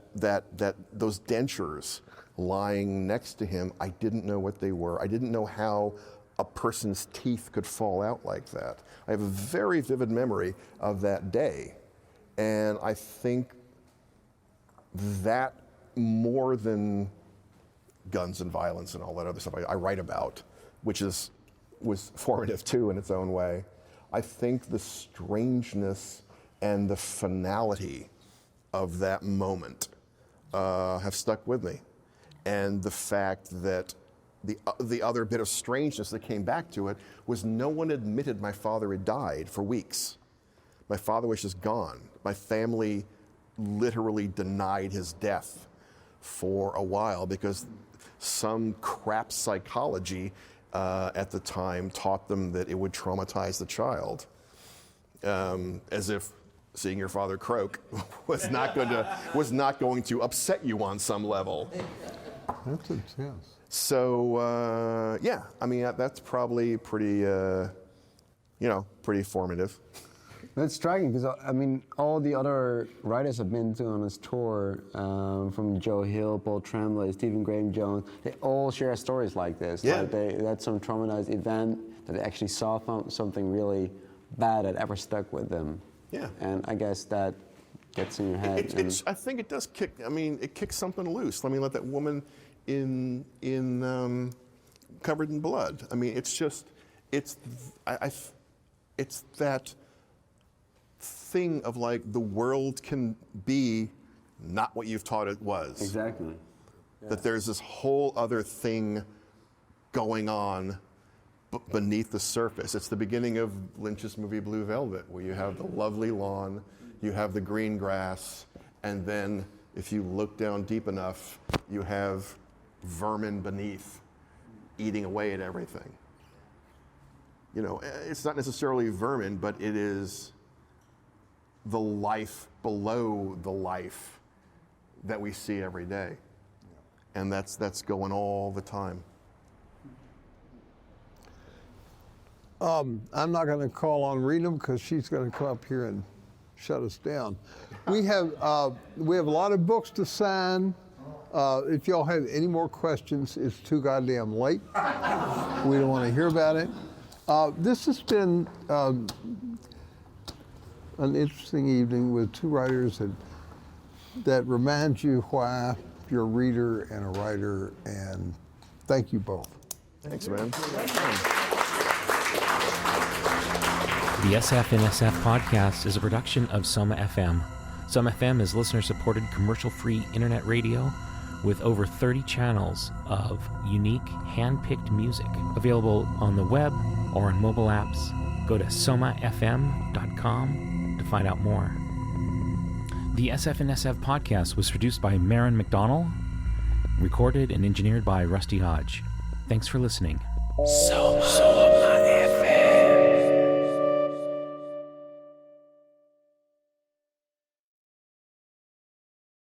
those dentures lying next to him, I didn't know what they were. I didn't know how a person's teeth could fall out like that. I have a very vivid memory of that day, and I think that more than guns and violence and all that other stuff I write about, which was formative too in its own way. I think the strangeness and the finality of that moment have stuck with me. And the fact that the other bit of strangeness that came back to it was no one admitted my father had died for weeks. My father was just gone. My family literally denied his death for a while because some crap psychology at the time taught them that it would traumatize the child, as if seeing your father croak was not going to upset you on some level. That's intense. So that's probably pretty formative. That's striking because all the other writers I've been to on this tour, from Joe Hill, Paul Tremblay, Stephen Graham Jones, they all share stories like this. Yeah. Like they had some traumatized event that they actually saw something really bad that ever stuck with them. Yeah. And I guess that gets in your head. I think it does kick. I mean, it kicks something loose. Let me let that woman in covered in blood. I mean, it's just it's that thing of like the world can be not what you've taught it was. Exactly. That there's this whole other thing going on beneath the surface. It's the beginning of Lynch's movie Blue Velvet, where you have the lovely lawn, you have the green grass, and then if you look down deep enough, you have vermin beneath eating away at everything. You know, it's not necessarily vermin, but it is the life below the life that we see every day. And that's going all the time. I'm not going to call on Rina because she's going to come up here and shut us down. We have a lot of books to sign. If y'all have any more questions, it's too goddamn late. We don't want to hear about it. This has been an interesting evening with two writers that remind you why you're a reader and a writer, and thank you both. Thanks, man. The SF and SF podcast is a production of SomaFM. SomaFM is listener-supported, commercial-free internet radio with over 30 channels of unique, hand-picked music available on the web or on mobile apps. Go to somafm.com to find out more. The SF and SF podcast was produced by Marin McDonald, recorded and engineered by Rusty Hodge. Thanks for listening. So